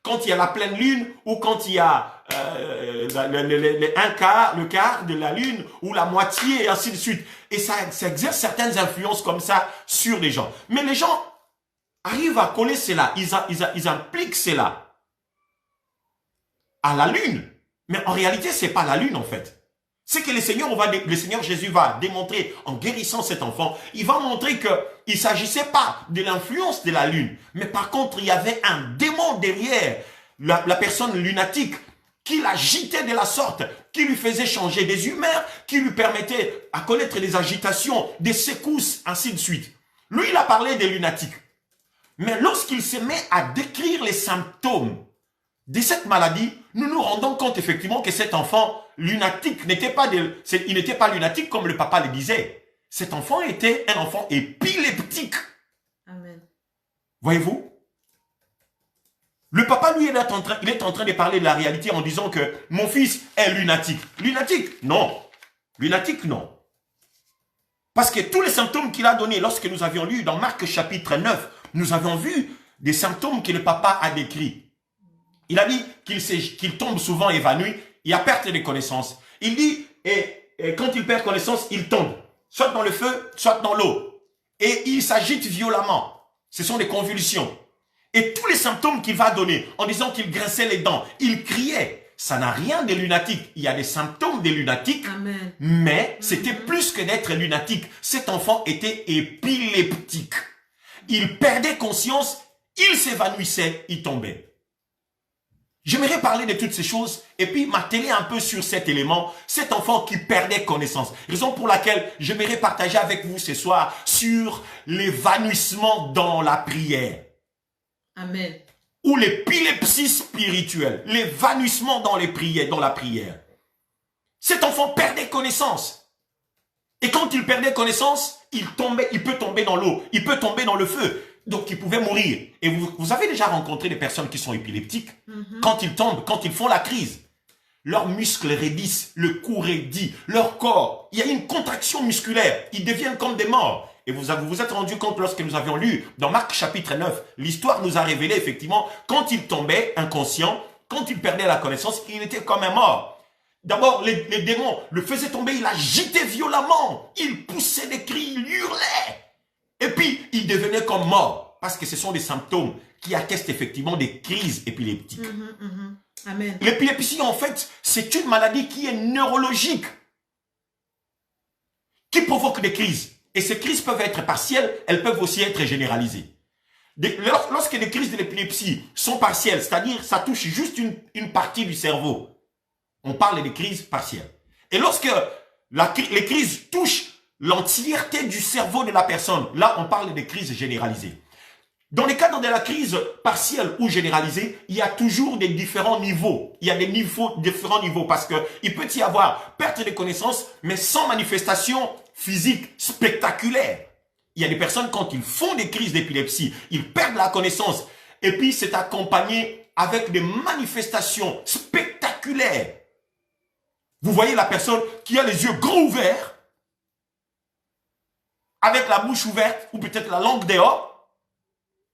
Quand il y a la pleine lune ou quand il y a le quart de la lune ou la moitié et ainsi de suite. Et ça exerce certaines influences comme ça sur les gens. Mais les gens arrivent à coller cela, ils impliquent cela à la lune. Mais en réalité, c'est pas la lune en fait. C'est que le Seigneur Jésus va démontrer en guérissant cet enfant, il va montrer que il s'agissait pas de l'influence de la lune, mais par contre, il y avait un démon derrière la personne lunatique qui l'agitait de la sorte, qui lui faisait changer des humeurs, qui lui permettait à connaître des agitations, des secousses, ainsi de suite. Lui, il a parlé des lunatiques. Mais lorsqu'il se met à décrire les symptômes de cette maladie, nous nous rendons compte effectivement que cet enfant lunatique il n'était pas lunatique comme le papa le disait. Cet enfant était un enfant épileptique. Amen. Voyez-vous? Le papa, lui, il est en train de parler de la réalité en disant que mon fils est lunatique. Lunatique? Non. Lunatique, non. Parce que tous les symptômes qu'il a donnés lorsque nous avions lu dans Marc chapitre 9, nous avons vu des symptômes que le papa a décrits. Il a dit qu'il tombe souvent évanoui, il y a perte de connaissance. Il dit, et quand il perd connaissance, il tombe, soit dans le feu, soit dans l'eau. Et il s'agite violemment. Ce sont des convulsions. Et tous les symptômes qu'il va donner, en disant qu'il grinçait les dents, il criait, ça n'a rien de lunatique. Il y a des symptômes des lunatiques, Amen. mais c'était plus que d'être lunatique. Cet enfant était épileptique. Il perdait conscience, il s'évanouissait, il tombait. J'aimerais parler de toutes ces choses et puis m'atteler un peu sur cet élément, cet enfant qui perdait connaissance. Raison pour laquelle j'aimerais partager avec vous ce soir sur l'évanouissement dans la prière. Amen. Ou l'épilepsie spirituelle, l'évanouissement dans la prière. Cet enfant perdait connaissance. Et quand il perdait connaissance, il peut tomber dans l'eau, il peut tomber dans le feu. Donc, il pouvait mourir. Et vous avez déjà rencontré des personnes qui sont épileptiques. Quand ils tombent, quand ils font la crise. leurs muscles raidissent, le cou raidit, leur corps, il y a une contraction musculaire, ils deviennent comme des morts. Et vous vous êtes rendu compte lorsque nous avions lu dans Marc chapitre 9, l'histoire nous a révélé effectivement, quand il tombait inconscient, quand il perdait la connaissance, il était comme un mort. D'abord, les démons le faisaient tomber, il agitait violemment, il poussait des cris, il hurlait. Et puis, il devenait comme mort, parce que ce sont des symptômes qui attestent effectivement des crises épileptiques. Amen. L'épilepsie, en fait, c'est une maladie qui est neurologique, qui provoque des crises. Et ces crises peuvent être partielles, elles peuvent aussi être généralisées. Lorsque les crises de l'épilepsie sont partielles, c'est-à-dire ça touche juste une partie du cerveau, on parle des crises partielles. Et lorsque les crises touchent l'entièreté du cerveau de la personne, là on parle des crises généralisées. Dans le cadre de la crise partielle ou généralisée, il y a toujours des différents niveaux. Il y a différents niveaux parce qu'il peut y avoir perte de connaissance, mais sans manifestation physique spectaculaire. Il y a des personnes, quand ils font des crises d'épilepsie, ils perdent la connaissance et puis c'est accompagné avec des manifestations spectaculaires. Vous voyez la personne qui a les yeux grands ouverts, avec la bouche ouverte ou peut-être la langue dehors.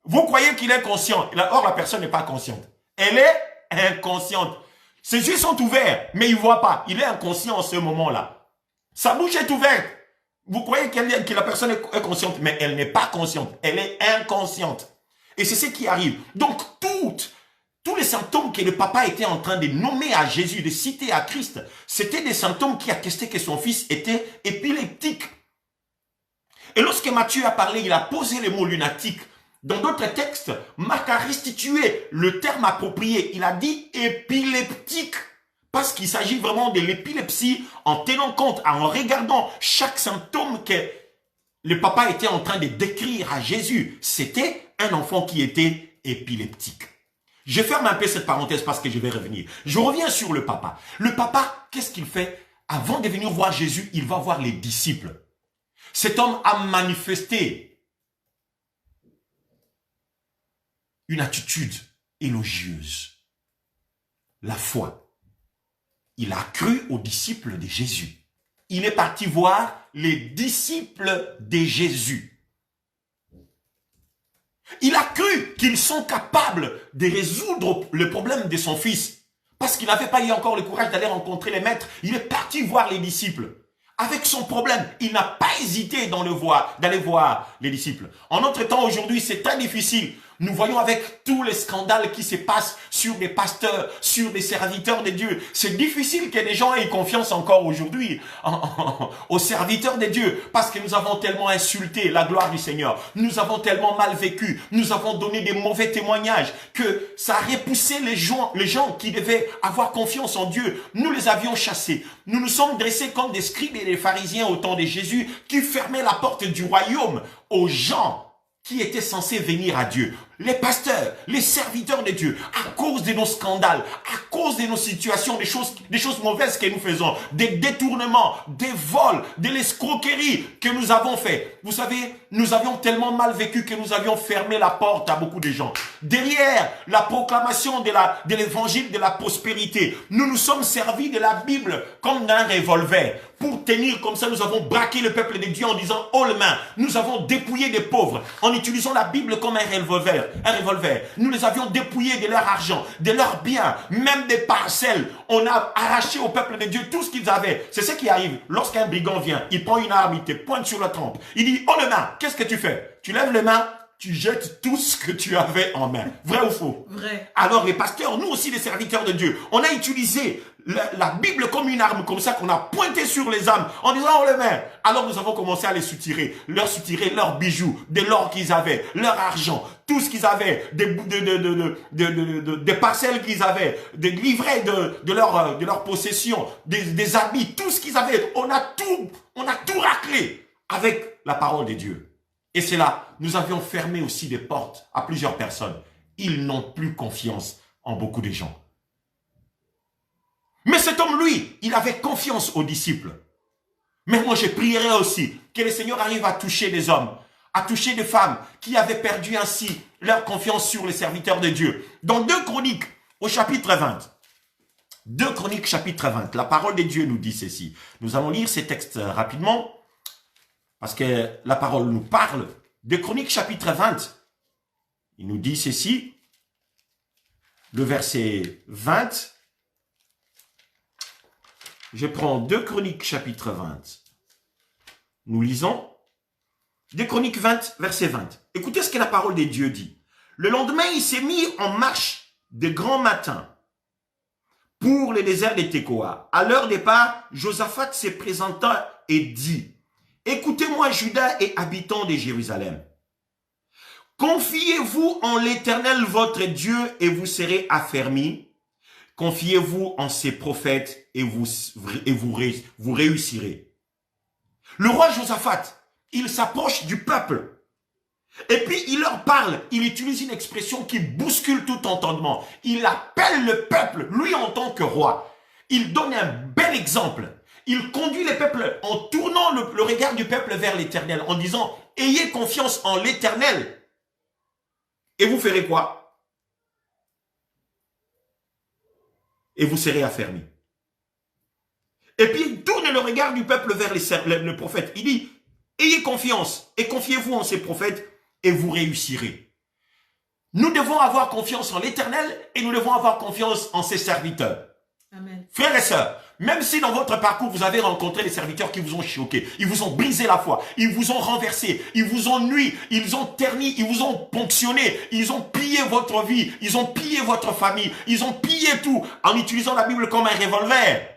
Vous croyez qu'il est conscient. Or, la personne n'est pas consciente. Elle est inconsciente. Ses yeux sont ouverts, mais il ne voit pas. Il est inconscient en ce moment-là. Sa bouche est ouverte. Vous croyez que la personne est consciente, mais elle n'est pas consciente. Elle est inconsciente. Et c'est ce qui arrive. Donc, tous les symptômes que le papa était en train de nommer à Jésus, de citer à Christ, c'était des symptômes qui attestaient que son fils était épileptique. Et lorsque Matthieu a parlé, il a posé le mot lunatique. Dans d'autres textes, Marc a restitué le terme approprié. Il a dit épileptique. Parce qu'il s'agit vraiment de l'épilepsie en tenant compte, en regardant chaque symptôme que le papa était en train de décrire à Jésus. C'était un enfant qui était épileptique. Je ferme un peu cette parenthèse parce que je vais revenir. Je reviens sur le papa. Le papa, qu'est-ce qu'il fait? Avant de venir voir Jésus, il va voir les disciples. Cet homme a manifesté une attitude élogieuse, la foi. Il a cru aux disciples de Jésus. Il est parti voir les disciples de Jésus. Il a cru qu'ils sont capables de résoudre le problème de son fils. Parce qu'il n'avait pas eu encore le courage d'aller rencontrer les maîtres. Il est parti voir les disciples. Avec son problème, il n'a pas hésité d'aller voir les disciples. En notre temps aujourd'hui, c'est très difficile. Nous voyons avec tous les scandales qui se passent sur des pasteurs, sur des serviteurs de Dieu. C'est difficile que les gens aient confiance encore aujourd'hui aux serviteurs de Dieu parce que nous avons tellement insulté la gloire du Seigneur. Nous avons tellement mal vécu. Nous avons donné des mauvais témoignages que ça a repoussé les gens qui devaient avoir confiance en Dieu. Nous les avions chassés. Nous nous sommes dressés comme des scribes et des pharisiens au temps de Jésus qui fermaient la porte du royaume aux gens qui étaient censés venir à Dieu. Les pasteurs, les serviteurs de Dieu, à cause de nos scandales, à cause de nos situations, des choses mauvaises que nous faisons, des détournements, des vols, de l'escroquerie que nous avons fait. Vous savez, nous avions tellement mal vécu que nous avions fermé la porte à beaucoup de gens. Derrière la proclamation de l'évangile de la prospérité, nous nous sommes servis de la Bible comme d'un revolver. Pour tenir comme ça, nous avons braqué le peuple de Dieu en disant « haut les mains ». Nous avons dépouillé des pauvres en utilisant la Bible comme un revolver. Nous les avions dépouillés de leur argent, de leurs biens, même des parcelles. On a arraché au peuple de Dieu tout ce qu'ils avaient. C'est ce qui arrive. Lorsqu'un brigand vient, il prend une arme, il te pointe sur la tempe. Il dit « haut les mains ». Qu'est-ce que tu fais? Tu lèves les mains, tu jettes tout ce que tu avais en main. Vrai ou faux? Vrai. Alors les pasteurs, nous aussi les serviteurs de Dieu, on a utilisé la Bible comme une arme, comme ça qu'on a pointé sur les âmes en disant oh les mains. Alors nous avons commencé à les soutirer, leurs bijoux, de l'or qu'ils avaient, leur argent, tout ce qu'ils avaient, des parcelles qu'ils avaient, des livrets de leur possession, des habits, tout ce qu'ils avaient. On a tout raclé avec la parole de Dieu. Et c'est là, nous avions fermé aussi des portes à plusieurs personnes. Ils n'ont plus confiance en beaucoup de gens. Mais cet homme, lui, il avait confiance aux disciples. Mais moi, je prierai aussi que le Seigneur arrive à toucher des hommes, à toucher des femmes qui avaient perdu ainsi leur confiance sur les serviteurs de Dieu. Dans 2 Chroniques, au chapitre 20, 2 Chroniques chapitre 20. La parole de Dieu nous dit ceci. Nous allons lire ces textes rapidement parce que la parole nous parle. 2 Chroniques chapitre 20. Il nous dit ceci. Le verset 20. Je prends 2 Chroniques chapitre 20. Nous lisons 2 Chroniques 20, verset 20. Écoutez ce que la parole de Dieu dit. Le lendemain, il s'est mis en marche de grand matin pour le désert de Tekoa. À leur départ, Josaphat se présenta et dit, « Écoutez-moi, Juda et habitants de Jérusalem. Confiez-vous en l'Éternel votre Dieu et vous serez affermis. Confiez-vous en ses prophètes et vous réussirez. » Le roi Josaphat, il s'approche du peuple. Et puis il leur parle, il utilise une expression qui bouscule tout entendement. Il appelle le peuple, lui en tant que roi. Il donne un bel exemple. Il conduit le peuple en tournant le regard du peuple vers l'Éternel, en disant, ayez confiance en l'Éternel. Et vous ferez quoi? Et vous serez affermis. Et puis il tourne le regard du peuple vers le prophète. Il dit, ayez confiance et confiez-vous en ces prophètes et vous réussirez. Nous devons avoir confiance en l'Éternel et nous devons avoir confiance en ses serviteurs. Amen. Frères et sœurs, même si dans votre parcours vous avez rencontré des serviteurs qui vous ont choqué, ils vous ont brisé la foi, ils vous ont renversé, ils vous ont nui, ils ont terni, ils vous ont ponctionné, ils ont pillé votre vie, ils ont pillé votre famille, ils ont pillé tout en utilisant la Bible comme un revolver.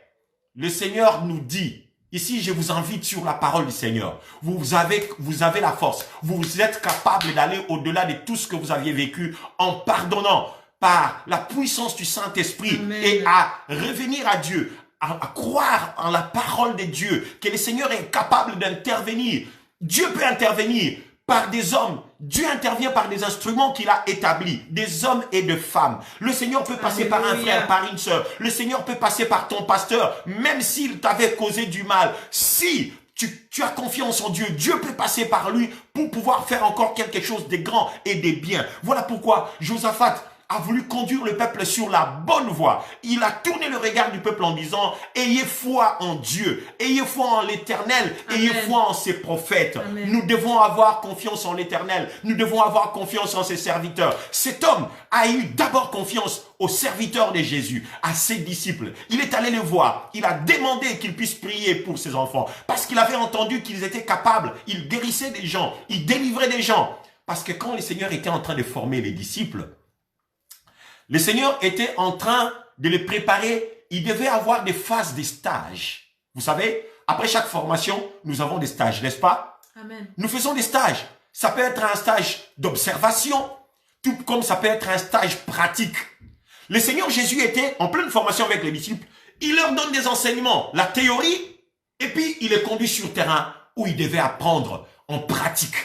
Le Seigneur nous dit, ici je vous invite sur la parole du Seigneur, vous avez la force, vous êtes capable d'aller au-delà de tout ce que vous aviez vécu en pardonnant par la puissance du Saint-Esprit et à revenir à Dieu, à croire en la parole de Dieu, que le Seigneur est capable d'intervenir. Dieu peut intervenir par des hommes. Dieu intervient par des instruments qu'il a établis, des hommes et de femmes. Le Seigneur peut passer par un frère, par une sœur. Le Seigneur peut passer par ton pasteur, même s'il t'avait causé du mal. Si tu as confiance en Dieu, Dieu peut passer par lui pour pouvoir faire encore quelque chose de grand et de bien. Voilà pourquoi Josaphat a voulu conduire le peuple sur la bonne voie. Il a tourné le regard du peuple en disant, ayez foi en Dieu, ayez foi en l'Éternel, ayez foi en ses prophètes. Amen. Nous devons avoir confiance en l'Éternel, nous devons avoir confiance en ses serviteurs. Cet homme a eu d'abord confiance aux serviteurs de Jésus, à ses disciples. Il est allé les voir, il a demandé qu'ils puissent prier pour ses enfants, parce qu'il avait entendu qu'ils étaient capables, ils guérissaient des gens, ils délivraient des gens. Parce que quand le Seigneur était en train de former les disciples, le Seigneur était en train de les préparer. Il devait avoir des phases de stages. Vous savez, après chaque formation, nous avons des stages, n'est-ce pas? Amen. Nous faisons des stages. Ça peut être un stage d'observation, tout comme ça peut être un stage pratique. Le Seigneur Jésus était en pleine formation avec les disciples. Il leur donne des enseignements, la théorie, et puis il les conduit sur le terrain où ils devaient apprendre en pratique.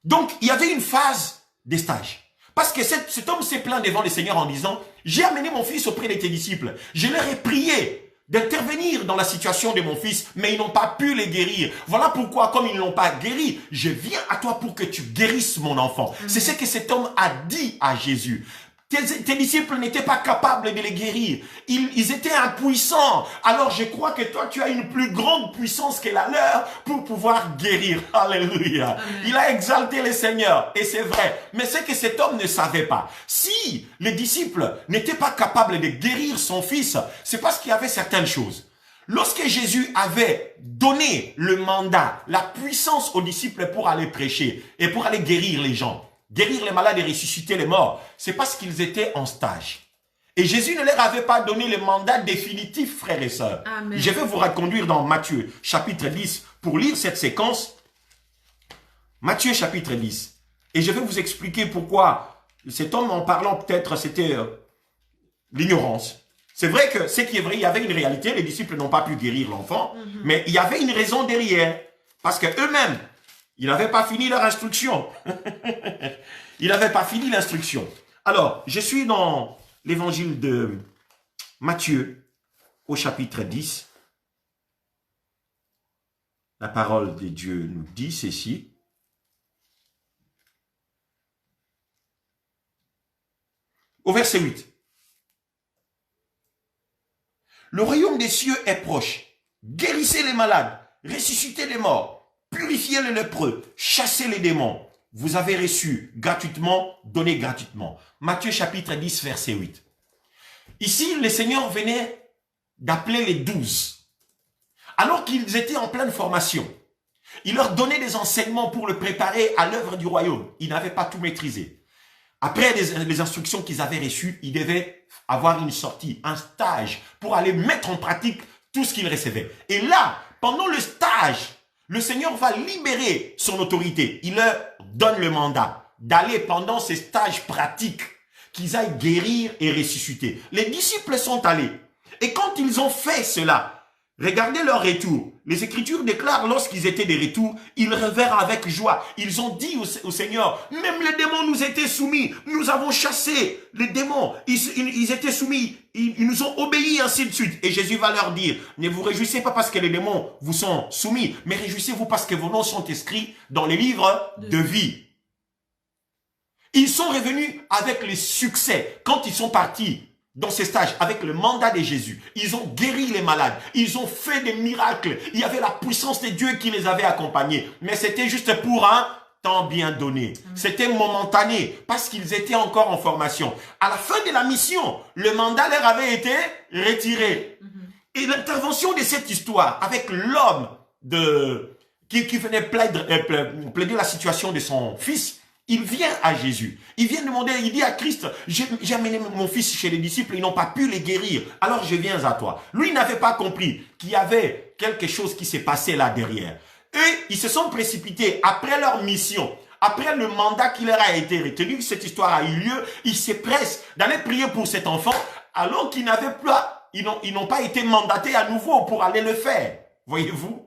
Donc, il y avait une phase des stages. Parce que cet homme s'est plaint devant le Seigneur en disant, j'ai amené mon fils auprès de tes disciples. Je leur ai prié d'intervenir dans la situation de mon fils, mais ils n'ont pas pu les guérir. Voilà pourquoi, comme ils ne l'ont pas guéri, je viens à toi pour que tu guérisses mon enfant. C'est ce que cet homme a dit à Jésus. Tes disciples n'étaient pas capables de les guérir. Ils étaient impuissants. Alors je crois que toi, tu as une plus grande puissance que la leur pour pouvoir guérir. Alléluia. Amen. Il a exalté le Seigneur. Et c'est vrai. Mais c'est que cet homme ne savait pas. Si les disciples n'étaient pas capables de guérir son fils, c'est parce qu'il y avait certaines choses. Lorsque Jésus avait donné le mandat, la puissance aux disciples pour aller prêcher et pour aller guérir les gens, guérir les malades et ressusciter les morts, c'est parce qu'ils étaient en stage. Et Jésus ne leur avait pas donné le mandat définitif, frères et sœurs. Amen. Je vais vous reconduire dans Matthieu, chapitre 10, pour lire cette séquence. Matthieu, chapitre 10. Et je vais vous expliquer pourquoi cet homme, en parlant peut-être, c'était l'ignorance. C'est vrai que ce qui est vrai, il y avait une réalité, les disciples n'ont pas pu guérir l'enfant, mais il y avait une raison derrière. Parce que eux-mêmes, ils n'avaient pas fini leur instruction. Ils n'avaient pas fini l'instruction. Alors, je suis dans l'évangile de Matthieu, au chapitre 10. La parole de Dieu nous dit ceci. Au verset 8. Le royaume des cieux est proche. Guérissez les malades, ressuscitez les morts, purifiez les lépreux, chassez les démons. Vous avez reçu gratuitement, donnez gratuitement. Matthieu chapitre 10, verset 8. Ici, le Seigneur venait d'appeler les 12. Alors qu'ils étaient en pleine formation, il leur donnait des enseignements pour le préparer à l'œuvre du royaume. Ils n'avaient pas tout maîtrisé. Après les instructions qu'ils avaient reçues, ils devaient avoir une sortie, un stage pour aller mettre en pratique tout ce qu'ils recevaient. Et là, pendant le stage, le Seigneur va libérer son autorité. Il leur donne le mandat d'aller pendant ces stages pratiques, qu'ils aillent guérir et ressusciter. Les disciples sont allés. Et quand ils ont fait cela, regardez leur retour. Les Écritures déclarent, lorsqu'ils étaient de retour, ils revinrent avec joie. Ils ont dit au Seigneur, même les démons nous étaient soumis. Nous avons chassé les démons. Ils étaient soumis. Ils nous ont obéi, ainsi de suite. Et Jésus va leur dire, ne vous réjouissez pas parce que les démons vous sont soumis, mais réjouissez-vous parce que vos noms sont inscrits dans les livres de vie. Ils sont revenus avec les succès. Quand ils sont partis dans ces stages, avec le mandat de Jésus, ils ont guéri les malades, ils ont fait des miracles, il y avait la puissance de Dieu qui les avait accompagnés, mais c'était juste pour un temps bien donné, c'était momentané, parce qu'ils étaient encore en formation. À la fin de la mission, le mandat leur avait été retiré. Et l'intervention de cette histoire, avec l'homme qui venait plaider la situation de son fils, il vient à Jésus. Il vient demander, il dit à Christ, j'ai amené mon fils chez les disciples, ils n'ont pas pu les guérir. Alors je viens à toi. Lui, il n'avait pas compris qu'il y avait quelque chose qui s'est passé là derrière. Eux, ils se sont précipités après leur mission, après le mandat qui leur a été retenu, cette histoire a eu lieu, ils se pressent d'aller prier pour cet enfant, alors qu'ils n'avaient pas, ils n'ont pas été mandatés à nouveau pour aller le faire. Voyez-vous?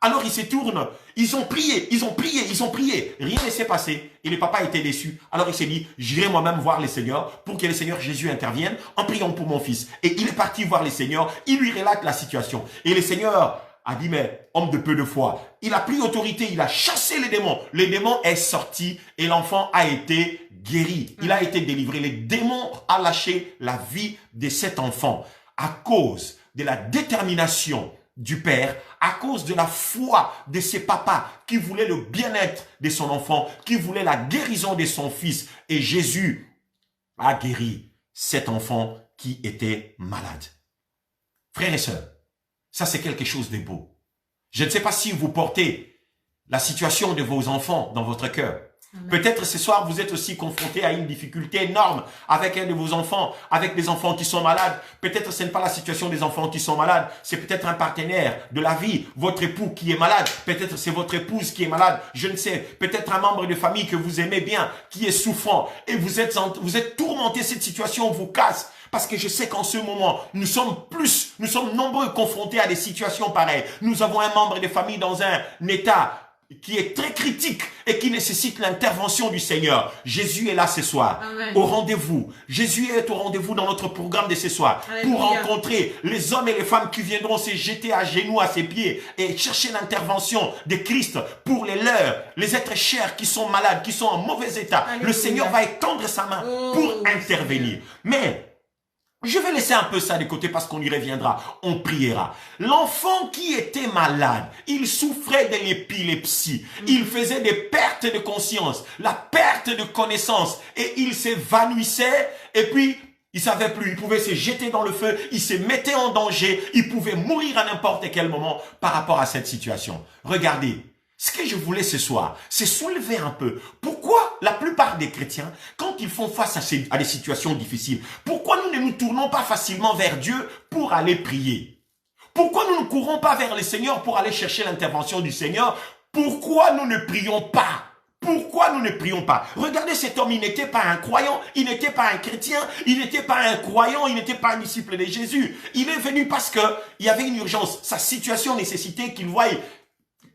Alors ils se tournent, ils ont prié. Rien ne s'est passé. Et le papa était déçu. Alors il s'est dit, j'irai moi-même voir le Seigneur pour que le Seigneur Jésus intervienne en priant pour mon fils. Et il est parti voir le Seigneur. Il lui relate la situation. Et le Seigneur a dit, mais homme de peu de foi, il a pris autorité, il a chassé les démons. Le démon est sorti et l'enfant a été guéri. Il a été délivré. Le démon a lâché la vie de cet enfant à cause de la détermination du père, à cause de la foi de ses papas qui voulaient le bien-être de son enfant, qui voulaient la guérison de son fils. Et Jésus a guéri cet enfant qui était malade. Frères et sœurs, ça c'est quelque chose de beau. Je ne sais pas si vous portez la situation de vos enfants dans votre cœur. Peut-être ce soir, vous êtes aussi confronté à une difficulté énorme avec un de vos enfants, avec des enfants qui sont malades. Peut-être ce n'est pas la situation des enfants qui sont malades, c'est peut-être un partenaire de la vie, votre époux qui est malade, peut-être c'est votre épouse qui est malade, je ne sais, peut-être un membre de famille que vous aimez bien, qui est souffrant, et vous êtes tourmenté, cette situation vous casse. Parce que je sais qu'en ce moment, nous sommes nombreux confrontés à des situations pareilles. Nous avons un membre de famille dans un état qui est très critique et qui nécessite l'intervention du Seigneur. Jésus est là ce soir, Amen. Au rendez-vous. Jésus est au rendez-vous dans notre programme de ce soir. Alléluia. Pour rencontrer les hommes et les femmes qui viendront se jeter à genoux à ses pieds et chercher l'intervention de Christ pour les leurs, les êtres chers qui sont malades, qui sont en mauvais état. Alléluia. Le Seigneur va étendre sa main pour intervenir. Mais je vais laisser un peu ça de côté parce qu'on y reviendra, on priera. L'enfant qui était malade, il souffrait de l'épilepsie, il faisait des pertes de conscience, la perte de connaissance et il s'évanouissait et puis il savait plus, il pouvait se jeter dans le feu, il se mettait en danger, il pouvait mourir à n'importe quel moment par rapport à cette situation. Regardez. Ce que je voulais ce soir, c'est soulever un peu. Pourquoi la plupart des chrétiens, quand ils font face à des situations difficiles, pourquoi nous ne nous tournons pas facilement vers Dieu pour aller prier? Pourquoi nous ne courons pas vers le Seigneur pour aller chercher l'intervention du Seigneur? Pourquoi nous ne prions pas? Pourquoi nous ne prions pas? Regardez cet homme, il n'était pas un croyant, il n'était pas un chrétien, il n'était pas un croyant, il n'était pas un disciple de Jésus. Il est venu parce qu'il y avait une urgence. Sa situation nécessitait qu'il voie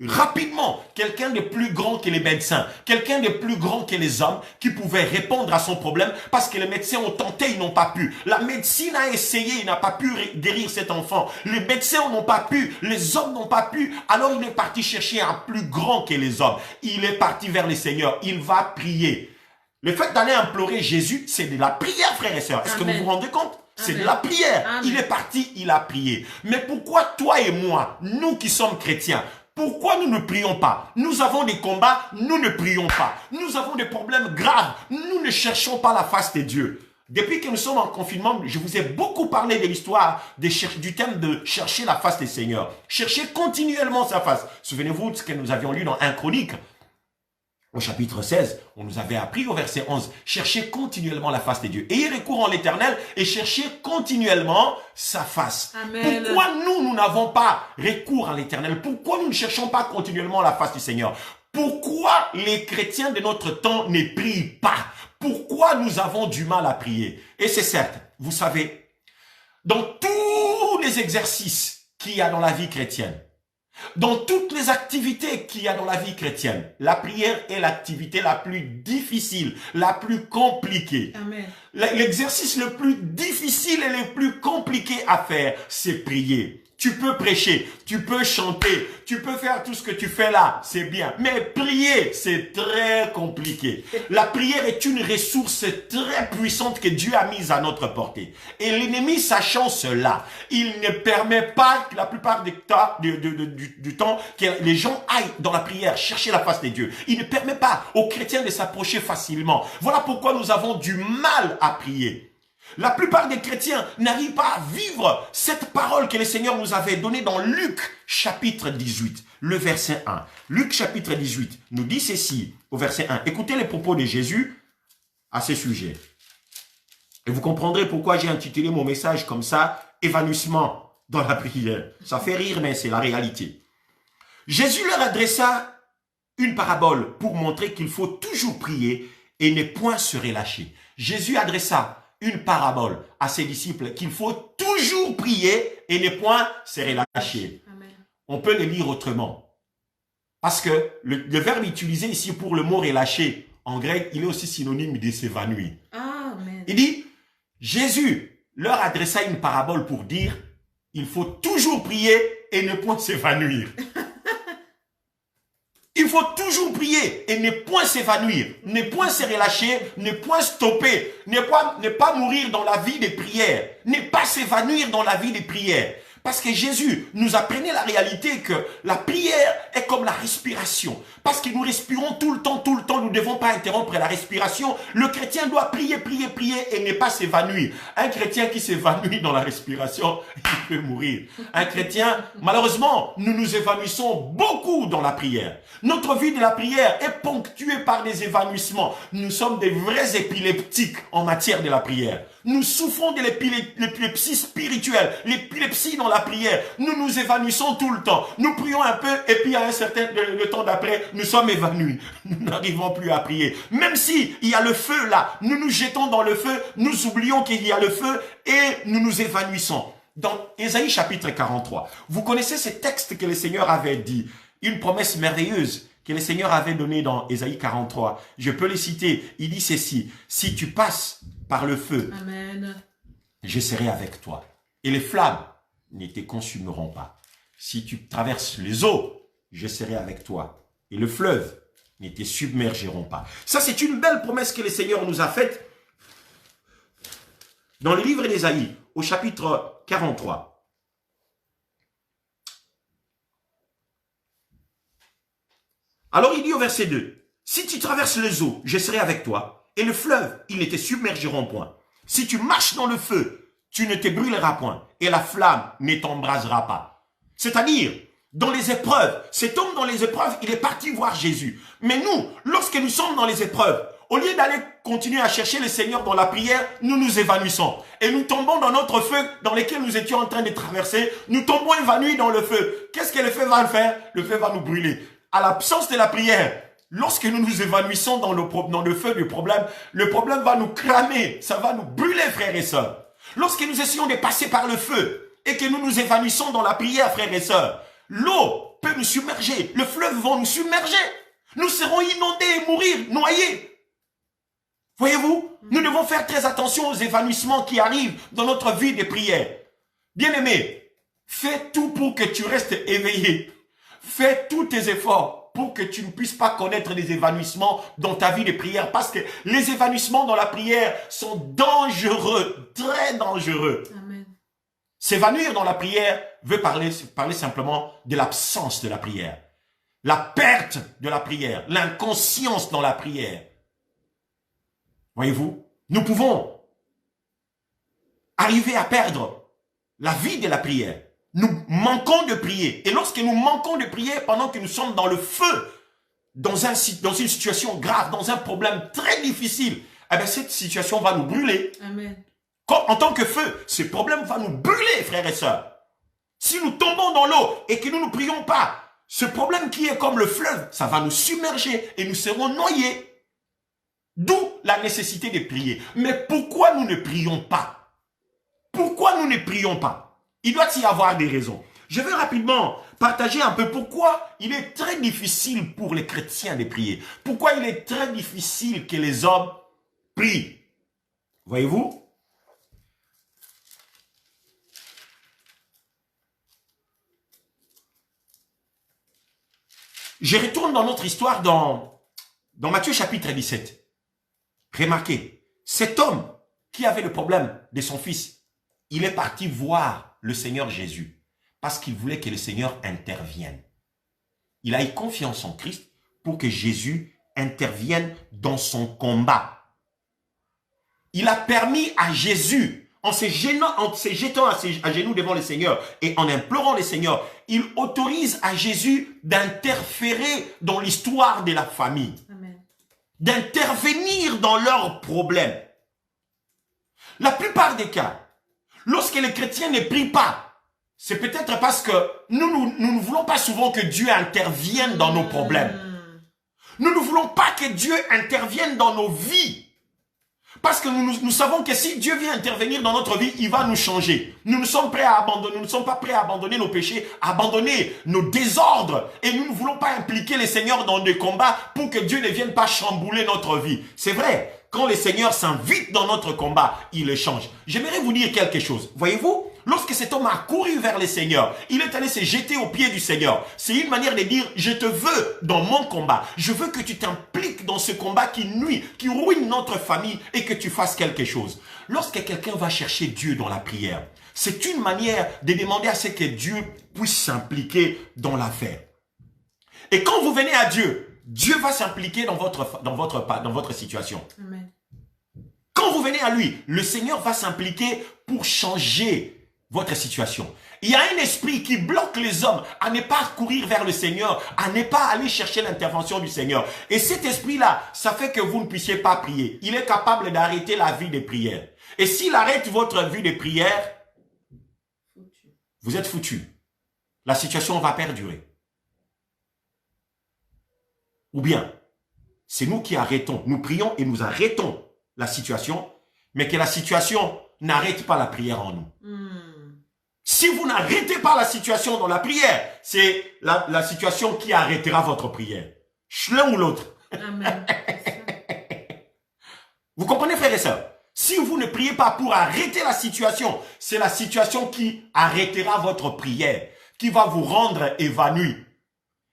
rapidement quelqu'un de plus grand que les médecins, quelqu'un de plus grand que les hommes qui pouvait répondre à son problème parce que les médecins ont tenté, ils n'ont pas pu. La médecine a essayé, il n'a pas pu guérir cet enfant. Les médecins n'ont pas pu, les hommes n'ont pas pu. Alors il est parti chercher un plus grand que les hommes. Il est parti vers le Seigneur, il va prier. Le fait d'aller implorer Jésus, c'est de la prière, frères et sœurs. Est-ce que vous vous rendez compte? C'est de la prière. Amen. Il est parti, il a prié. Mais pourquoi toi et moi, nous qui sommes chrétiens, pourquoi nous ne prions pas? Nous avons des combats, nous ne prions pas. Nous avons des problèmes graves, nous ne cherchons pas la face de Dieu. Depuis que nous sommes en confinement, je vous ai beaucoup parlé de l'histoire du thème de chercher la face des Seigneurs. Chercher continuellement sa face. Souvenez-vous de ce que nous avions lu dans 1 Chronique. Au chapitre 16, on nous avait appris au verset 11, cherchez continuellement la face de Dieu. Ayez recours en l'Éternel et cherchez continuellement sa face. Amen. Pourquoi nous n'avons pas recours à l'Éternel? Pourquoi nous ne cherchons pas continuellement la face du Seigneur? Pourquoi les chrétiens de notre temps ne prient pas? Pourquoi nous avons du mal à prier? Et c'est certes, vous savez, dans tous les exercices qu'il y a dans la vie chrétienne, dans toutes les activités qu'il y a dans la vie chrétienne, la prière est l'activité la plus difficile, la plus compliquée. Amen. L'exercice le plus difficile et le plus compliqué à faire, c'est prier. Tu peux prêcher, tu peux chanter, tu peux faire tout ce que tu fais là, c'est bien. Mais prier, c'est très compliqué. La prière est une ressource très puissante que Dieu a mise à notre portée. Et l'ennemi, sachant cela, il ne permet pas, la plupart du temps, que les gens aillent dans la prière, chercher la face de Dieu. Il ne permet pas aux chrétiens de s'approcher facilement. Voilà pourquoi nous avons du mal à prier. La plupart des chrétiens n'arrivent pas à vivre cette parole que le Seigneur nous avait donnée dans Luc chapitre 18, le verset 1. Luc chapitre 18 nous dit ceci au verset 1. Écoutez les propos de Jésus à ce sujet. Et vous comprendrez pourquoi j'ai intitulé mon message comme ça, évanouissement dans la prière. Ça fait rire, mais c'est la réalité. Jésus leur adressa une parabole pour montrer qu'il faut toujours prier et ne point se relâcher. Jésus adressa une parabole à ses disciples qu'il faut toujours prier et ne point se relâcher. Amen. On peut le lire autrement. Parce que le verbe utilisé ici pour le mot relâcher, en grec, il est aussi synonyme de s'évanouir. Amen. Il dit, Jésus leur adressa une parabole pour dire, il faut toujours prier et ne point s'évanouir. Il faut toujours prier et ne point s'évanouir, ne point se relâcher, ne point stopper, ne pas mourir dans la vie des prières, ne pas s'évanouir dans la vie des prières. Parce que Jésus nous apprenait la réalité que la prière est comme la respiration. Parce que nous respirons tout le temps, nous ne devons pas interrompre la respiration. Le chrétien doit prier et ne pas s'évanouir. Un chrétien qui s'évanouit dans la respiration, il peut mourir. Un chrétien, malheureusement, nous nous évanouissons beaucoup dans la prière. Notre vie de la prière est ponctuée par des évanouissements. Nous sommes des vrais épileptiques en matière de la prière. Nous souffrons de l'épilepsie spirituelle, l'épilepsie dans la prière. Nous nous évanouissons tout le temps. Nous prions un peu et puis à un certain le temps d'après, nous sommes évanouis. Nous n'arrivons plus à prier. Même si il y a le feu là, nous nous jetons dans le feu, nous oublions qu'il y a le feu et nous nous évanouissons. Dans Ésaïe chapitre 43, vous connaissez ce texte que le Seigneur avait dit, une promesse merveilleuse que le Seigneur avait donnée dans Ésaïe 43. Je peux les citer. Il dit ceci, si tu passes par le feu, Amen. je serai avec toi. Et les flammes ne te consumeront pas. Si tu traverses les eaux, je serai avec toi. Et le fleuve ne te submergeront pas. Ça, c'est une belle promesse que le Seigneur nous a faite dans le livre d'Ésaïe, au chapitre 43. Alors il dit au verset 2, si tu traverses les eaux, je serai avec toi. Et le fleuve, ils ne te submergeront point. Si tu marches dans le feu, tu ne te brûleras point. Et la flamme ne t'embrasera pas. C'est-à-dire, dans les épreuves, cet homme dans les épreuves, il est parti voir Jésus. Mais nous, lorsque nous sommes dans les épreuves, au lieu d'aller continuer à chercher le Seigneur dans la prière, nous nous évanouissons. Et nous tombons dans notre feu dans lequel nous étions en train de traverser. Nous tombons évanouis dans le feu. Qu'est-ce que le feu va faire? Le feu va nous brûler. À l'absence de la prière, lorsque nous nous évanouissons dans le feu du problème, le problème va nous cramer, ça va nous brûler, frères et sœurs. Lorsque nous essayons de passer par le feu et que nous nous évanouissons dans la prière, frères et sœurs, l'eau peut nous submerger, le fleuve va nous submerger. Nous serons inondés et mourir, noyés. Voyez-vous, nous devons faire très attention aux évanouissements qui arrivent dans notre vie de prière. Bien-aimé, fais tout pour que tu restes éveillé. Fais tous tes efforts pour que tu ne puisses pas connaître des évanouissements dans ta vie de prière. Parce que les évanouissements dans la prière sont dangereux, très dangereux. Amen. S'évanouir dans la prière veut parler simplement de l'absence de la prière. La perte de la prière, l'inconscience dans la prière. Voyez-vous, nous pouvons arriver à perdre la vie de la prière. Nous manquons de prier. Et lorsque nous manquons de prier, pendant que nous sommes dans le feu, dans une situation grave, dans un problème très difficile, eh bien, cette situation va nous brûler. Amen. En tant que feu, ce problème va nous brûler, frères et sœurs. Si nous tombons dans l'eau et que nous ne prions pas, ce problème qui est comme le fleuve, ça va nous submerger et nous serons noyés. D'où la nécessité de prier. Mais pourquoi nous ne prions pas? Pourquoi nous ne prions pas? Il doit y avoir des raisons. Je vais rapidement partager un peu pourquoi il est très difficile pour les chrétiens de prier. Pourquoi il est très difficile que les hommes prient. Voyez-vous? Je retourne dans notre histoire dans Matthieu chapitre 17. Remarquez, cet homme qui avait le problème de son fils, il est parti voir le Seigneur Jésus parce qu'il voulait que le Seigneur intervienne. Il a eu confiance en Christ pour que Jésus intervienne dans son combat. Il a permis à Jésus, en se jetant à genoux devant le Seigneur et en implorant le Seigneur, il autorise à Jésus d'interférer dans l'histoire de la famille. Amen. D'intervenir dans leurs problèmes. La plupart des cas, lorsque les chrétiens ne prient pas, c'est peut-être parce que nous ne voulons pas souvent que Dieu intervienne dans nos problèmes. Nous ne voulons pas que Dieu intervienne dans nos vies. Parce que nous savons que si Dieu vient intervenir dans notre vie, il va nous changer. Nous ne sommes prêts à abandonner, nous ne sommes pas prêts à abandonner nos péchés, à abandonner nos désordres. Et nous ne voulons pas impliquer les seigneurs dans des combats pour que Dieu ne vienne pas chambouler notre vie. C'est vrai, quand les seigneurs s'invitent dans notre combat, ils le changent. J'aimerais vous dire quelque chose. Voyez-vous, lorsque cet homme a couru vers les seigneurs, il est allé se jeter aux pieds du Seigneur. C'est une manière de dire, je te veux dans mon combat. Je veux que tu t'impliques dans ce combat qui nuit, qui ruine notre famille et que tu fasses quelque chose. Lorsque quelqu'un va chercher Dieu dans la prière, c'est une manière de demander à ce que Dieu puisse s'impliquer dans l'affaire. Et quand vous venez à Dieu, Dieu va s'impliquer dans votre situation. Amen. Quand vous venez à lui, le Seigneur va s'impliquer pour changer votre situation. Il y a un esprit qui bloque les hommes à ne pas courir vers le Seigneur, à ne pas aller chercher l'intervention du Seigneur. Et cet esprit-là, ça fait que vous ne puissiez pas prier. Il est capable d'arrêter la vie de prière. Et s'il arrête votre vie de prière, vous êtes foutu. La situation va perdurer. Ou bien, c'est nous qui arrêtons. Nous prions et nous arrêtons la situation, mais que la situation n'arrête pas la prière en nous. Si vous n'arrêtez pas la situation dans la prière, c'est la situation qui arrêtera votre prière. L'un ou l'autre. Amen. Vous comprenez, frères et sœurs? Si vous ne priez pas pour arrêter la situation, c'est la situation qui arrêtera votre prière, qui va vous rendre évanoui.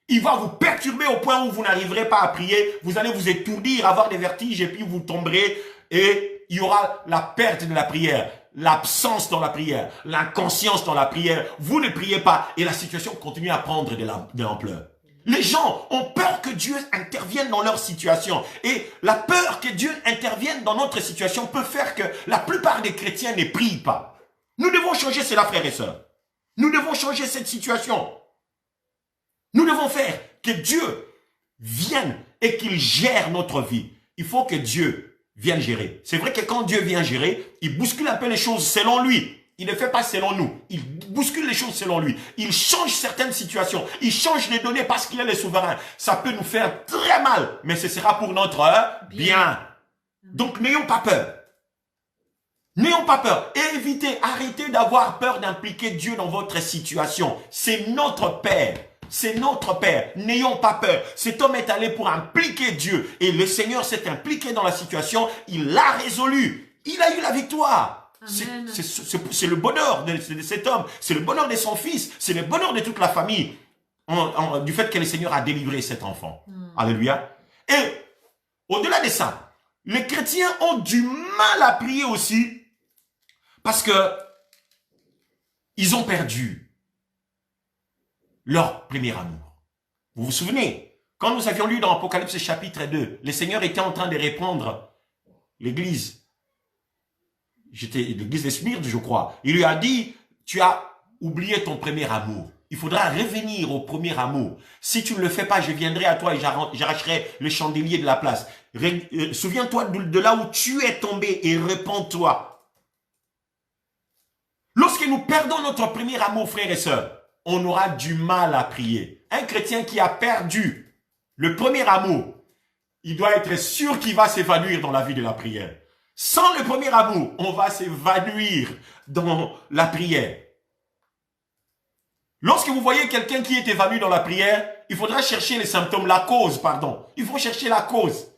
Il va vous perturber au point où vous n'arriverez pas à prier. Vous allez vous étourdir, avoir des vertiges et puis vous tomberez et il y aura la perte de la prière, l'absence dans la prière, l'inconscience dans la prière. Vous ne priez pas et la situation continue à prendre de l'ampleur. Les gens ont peur que Dieu intervienne dans leur situation. Et la peur que Dieu intervienne dans notre situation peut faire que la plupart des chrétiens ne prient pas. Nous devons changer cela, frères et sœurs. Nous devons changer cette situation. Nous devons faire que Dieu vienne et qu'il gère notre vie. Il faut que Dieu vienne gérer. C'est vrai que quand Dieu vient gérer, il bouscule un peu les choses selon lui. Il ne fait pas selon nous. Il bouscule les choses selon lui. Il change certaines situations. Il change les données parce qu'il est le souverain. Ça peut nous faire très mal, mais ce sera pour notre bien. Donc n'ayons pas peur. N'ayons pas peur. Évitez, arrêtez d'avoir peur d'impliquer Dieu dans votre situation. C'est notre Père. C'est notre Père. N'ayons pas peur. Cet homme est allé pour impliquer Dieu. Et le Seigneur s'est impliqué dans la situation. Il l'a résolu. Il a eu la victoire. C'est le bonheur de cet homme. C'est le bonheur de son fils. C'est le bonheur de toute la famille. du fait que le Seigneur a délivré cet enfant. Alléluia. Et au-delà de ça, les chrétiens ont du mal à prier aussi parce que ils ont perdu leur premier amour. Vous vous souvenez, quand nous avions lu dans Apocalypse chapitre 2, le Seigneur était en train de répondre l'église. L'église de Smyrne, je crois. Il lui a dit, tu as oublié ton premier amour. Il faudra revenir au premier amour. Si tu ne le fais pas, je viendrai à toi et j'arracherai le chandelier de la place. Souviens-toi de là où tu es tombé et repens-toi. Lorsque nous perdons notre premier amour, frères et sœurs, on aura du mal à prier. Un chrétien qui a perdu le premier amour, il doit être sûr qu'il va s'évanouir dans la vie de la prière. Sans le premier amour, on va s'évanouir dans la prière. Lorsque vous voyez quelqu'un qui est évanoui dans la prière, il faudra chercher les symptômes, la cause, pardon. Il faut chercher la cause.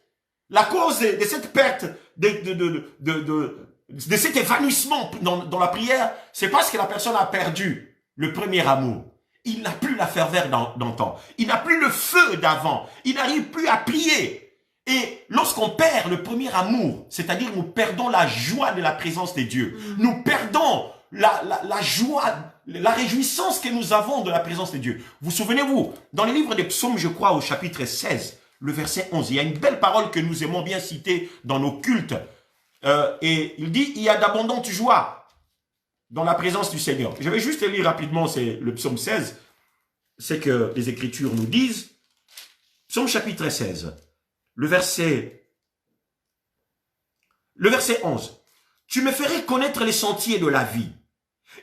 La cause de cette perte, de cet évanouissement dans la prière, c'est parce que la personne a perdu le premier amour. Il n'a plus la ferveur d'antan. Il n'a plus le feu d'avant. Il n'arrive plus à prier. Et lorsqu'on perd le premier amour, c'est-à-dire nous perdons la joie de la présence de Dieu, nous perdons la joie, la réjouissance que nous avons de la présence de Dieu. Vous souvenez-vous, dans le livre des psaumes, je crois, au chapitre 16, le verset 11, il y a une belle parole que nous aimons bien citer dans nos cultes. Et il dit, il y a d'abondantes joies dans la présence du Seigneur. Je vais juste lire rapidement, c'est le psaume 16, c'est que les Écritures nous disent. Psaume chapitre 16, le verset 11. Tu me ferais connaître les sentiers de la vie.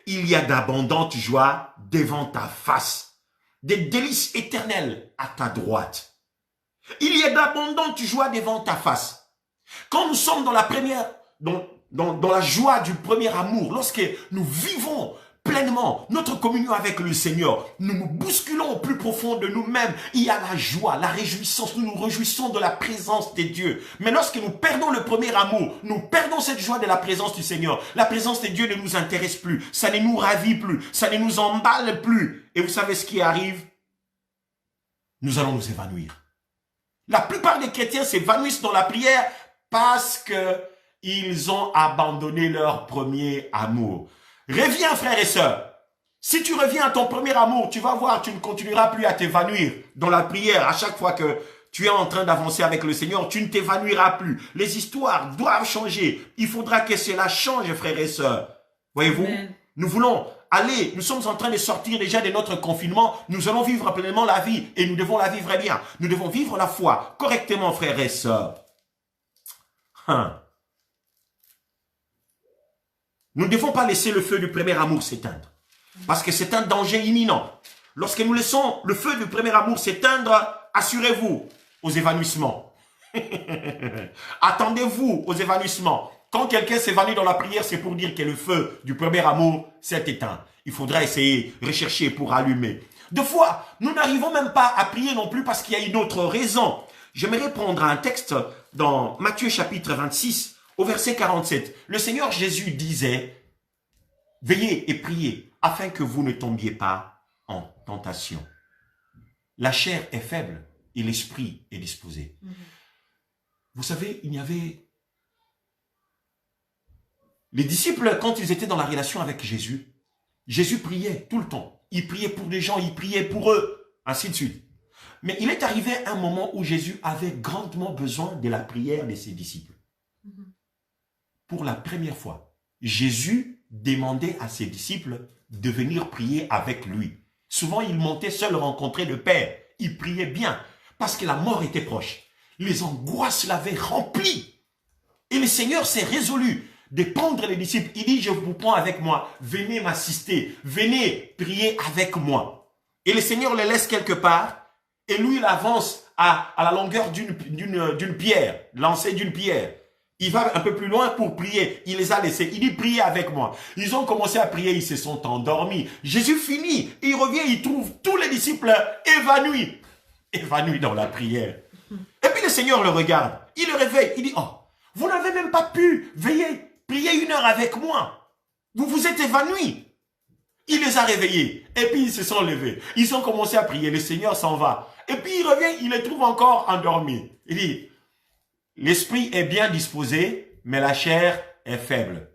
Il y a d'abondantes joies devant ta face, des délices éternelles à ta droite. Il y a d'abondantes joies devant ta face. Quand nous sommes dans la première, dans la joie du premier amour, lorsque nous vivons pleinement notre communion avec le Seigneur, nous nous bousculons au plus profond de nous-mêmes. Il y a la joie, la réjouissance, nous nous réjouissons de la présence de Dieu. Mais lorsque nous perdons le premier amour, nous perdons cette joie de la présence du Seigneur. La présence de Dieu ne nous intéresse plus, ça ne nous ravit plus, ça ne nous emballe plus. Et vous savez ce qui arrive? Nous allons nous évanouir. La plupart des chrétiens s'évanouissent dans la prière parce qu'ils ont abandonné leur premier amour. Reviens, frères et sœurs. Si tu reviens à ton premier amour, tu vas voir, tu ne continueras plus à t'évanouir dans la prière. À chaque fois que tu es en train d'avancer avec le Seigneur, tu ne t'évanouiras plus. Les histoires doivent changer. Il faudra que cela change, frères et sœurs. Voyez-vous, nous voulons aller, nous sommes en train de sortir déjà de notre confinement. Nous allons vivre pleinement la vie et nous devons la vivre bien. Nous devons vivre la foi correctement, frères et sœurs. Nous ne devons pas laisser le feu du premier amour s'éteindre. Parce que c'est un danger imminent. Lorsque nous laissons le feu du premier amour s'éteindre, assurez-vous aux évanouissements. Attendez-vous aux évanouissements. Quand quelqu'un s'évanouit dans la prière, c'est pour dire que le feu du premier amour s'est éteint. Il faudra essayer, rechercher pour allumer. Deux fois, nous n'arrivons même pas à prier non plus parce qu'il y a une autre raison. J'aimerais prendre un texte dans Matthieu chapitre 26, au verset 47, le Seigneur Jésus disait, « Veillez et priez, afin que vous ne tombiez pas en tentation. La chair est faible et l'esprit est disposé. » Vous savez, il y avait... Les disciples, quand ils étaient dans la relation avec Jésus, Jésus priait tout le temps. Il priait pour les gens, il priait pour eux, ainsi de suite. Mais il est arrivé un moment où Jésus avait grandement besoin de la prière de ses disciples. Pour la première fois, Jésus demandait à ses disciples de venir prier avec lui. Souvent, il montait seul rencontrer le Père. Il priait bien parce que la mort était proche. Les angoisses l'avaient rempli. Et le Seigneur s'est résolu de prendre les disciples. Il dit, je vous prends avec moi. Venez m'assister. Venez prier avec moi. Et le Seigneur les laisse quelque part. Et lui, il avance à la longueur d'une pierre, lancée d'une pierre. Il va un peu plus loin pour prier. Il les a laissés. Il dit, priez avec moi. Ils ont commencé à prier. Ils se sont endormis. Jésus finit. Il revient. Il trouve tous les disciples évanouis. Évanouis dans la prière. Et puis le Seigneur le regarde. Il le réveille. Il dit, oh, vous n'avez même pas pu veiller, prier 1 heure avec moi. Vous vous êtes évanouis. Il les a réveillés. Et puis ils se sont levés. Ils ont commencé à prier. Le Seigneur s'en va. Et puis il revient, il les trouve encore endormis. Il dit, l'esprit est bien disposé, mais la chair est faible.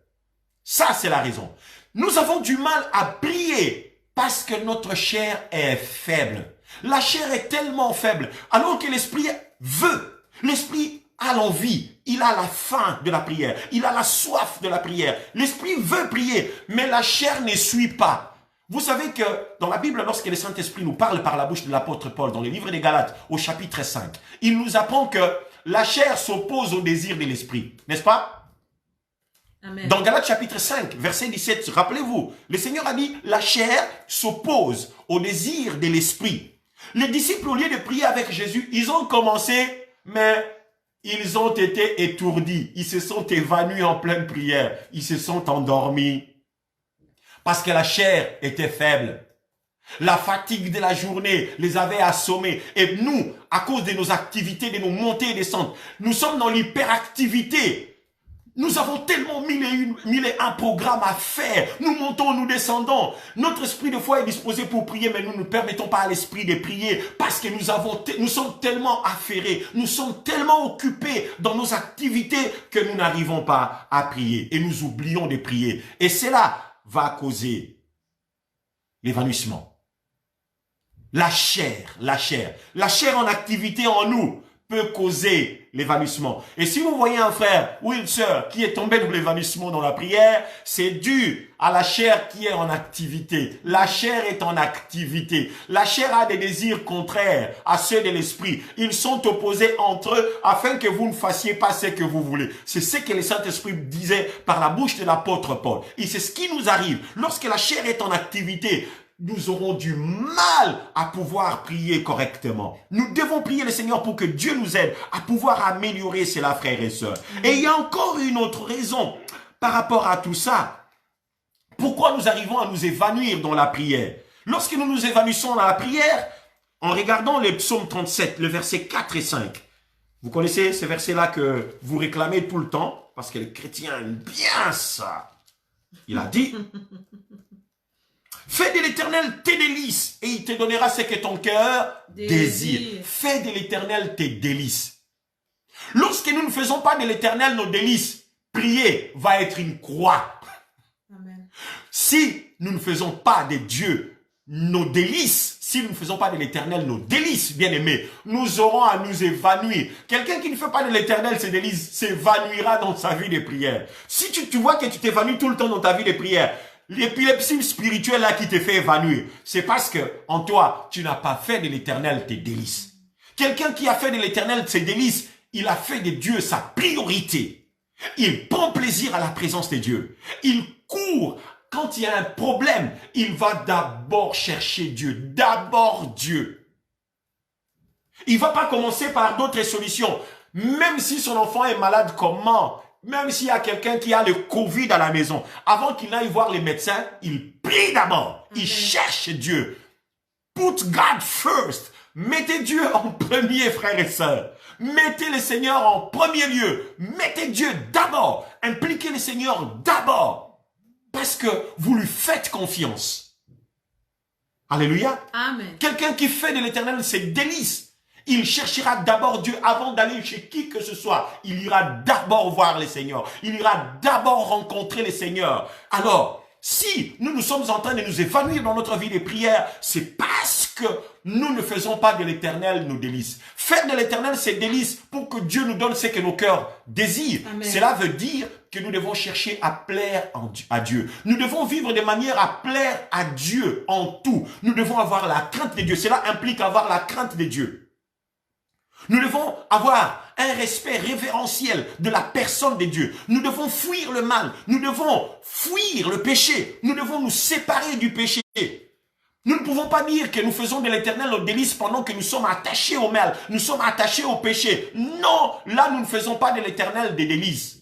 Ça, c'est la raison. Nous avons du mal à prier parce que notre chair est faible. La chair est tellement faible, alors que l'esprit veut. L'esprit a l'envie, il a la faim de la prière, il a la soif de la prière. L'esprit veut prier, mais la chair ne suit pas. Vous savez que dans la Bible, lorsque le Saint-Esprit nous parle par la bouche de l'apôtre Paul, dans le livre des Galates, au chapitre 5, il nous apprend que la chair s'oppose au désir de l'esprit, n'est-ce pas? Amen. Dans Galates chapitre 5, verset 17, rappelez-vous, le Seigneur a dit, la chair s'oppose au désir de l'esprit. Les disciples, au lieu de prier avec Jésus, ils ont commencé, mais ils ont été étourdis. Ils se sont évanouis en pleine prière. Ils se sont endormis. Parce que la chair était faible. La fatigue de la journée les avait assommés. Et nous, à cause de nos activités, de nos montées et descentes, nous sommes dans l'hyperactivité. Nous avons tellement mille et un programmes à faire. Nous montons, nous descendons. Notre esprit de foi est disposé pour prier, mais nous ne permettons pas à l'esprit de prier parce que nous sommes tellement affairés, nous sommes tellement occupés dans nos activités que nous n'arrivons pas à prier et nous oublions de prier. Et cela va causer l'évanouissement. La chair en activité en nous peut causer l'évanouissement. Et si vous voyez un frère ou une sœur qui est tombé dans l'évanouissement dans la prière, c'est dû à la chair qui est en activité. La chair est en activité. La chair a des désirs contraires à ceux de l'esprit. Ils sont opposés entre eux afin que vous ne fassiez pas ce que vous voulez. C'est ce que le Saint-Esprit disait par la bouche de l'apôtre Paul. Et c'est ce qui nous arrive. Lorsque la chair est en activité, nous aurons du mal à pouvoir prier correctement. Nous devons prier le Seigneur pour que Dieu nous aide à pouvoir améliorer cela, frères et sœurs. Et il y a encore une autre raison par rapport à tout ça. Pourquoi nous arrivons à nous évanouir dans la prière? Lorsque nous nous évanouissons dans la prière, en regardant le psaume 37, le verset 4 et 5, vous connaissez ce verset-là que vous réclamez tout le temps, parce que les chrétiens aiment bien ça. Il a dit... Fais de l'Éternel tes délices et il te donnera ce que ton cœur désire. Fais de l'Éternel tes délices. Lorsque nous ne faisons pas de l'Éternel nos délices, prier va être une croix. Amen. Si nous ne faisons pas de Dieu nos délices, si nous ne faisons pas de l'Éternel nos délices, bien aimés, nous aurons à nous évanouir. Quelqu'un qui ne fait pas de l'Éternel ses délices s'évanouira dans sa vie de prière. Si tu vois que tu t'évanouis tout le temps dans ta vie de prière, l'épilepsie spirituelle là qui te fait évanouir, c'est parce que en toi, tu n'as pas fait de l'Éternel tes délices. Quelqu'un qui a fait de l'Éternel ses délices, il a fait de Dieu sa priorité. Il prend plaisir à la présence de Dieu. Il court. Quand il y a un problème, il va d'abord chercher Dieu. D'abord Dieu. Il ne va pas commencer par d'autres solutions. Même si son enfant est malade, comment? Même s'il y a quelqu'un qui a le Covid à la maison, avant qu'il aille voir les médecins, il prie d'abord. Il cherche Dieu. Put God first. Mettez Dieu en premier, frères et sœurs. Mettez le Seigneur en premier lieu. Mettez Dieu d'abord. Impliquez le Seigneur d'abord. Parce que vous lui faites confiance. Alléluia. Amen. Quelqu'un qui fait de l'Éternel ses délices. Il cherchera d'abord Dieu avant d'aller chez qui que ce soit. Il ira d'abord voir le Seigneur. Il ira d'abord rencontrer le Seigneur. Alors, si nous sommes en train de nous évanouir dans notre vie de prière, c'est parce que nous ne faisons pas de l'Éternel nos délices. Faire de l'Éternel ses délices pour que Dieu nous donne ce que nos cœurs désirent. Amen. Cela veut dire que nous devons chercher à plaire à Dieu. Nous devons vivre de manière à plaire à Dieu en tout. Nous devons avoir la crainte de Dieu. Cela implique avoir la crainte de Dieu. Nous devons avoir un respect révérentiel de la personne de Dieu. Nous devons fuir le mal. Nous devons fuir le péché. Nous devons nous séparer du péché. Nous ne pouvons pas dire que nous faisons de l'Éternel nos délices pendant que nous sommes attachés au mal. Nous sommes attachés au péché. Non, là nous ne faisons pas de l'Éternel des délices.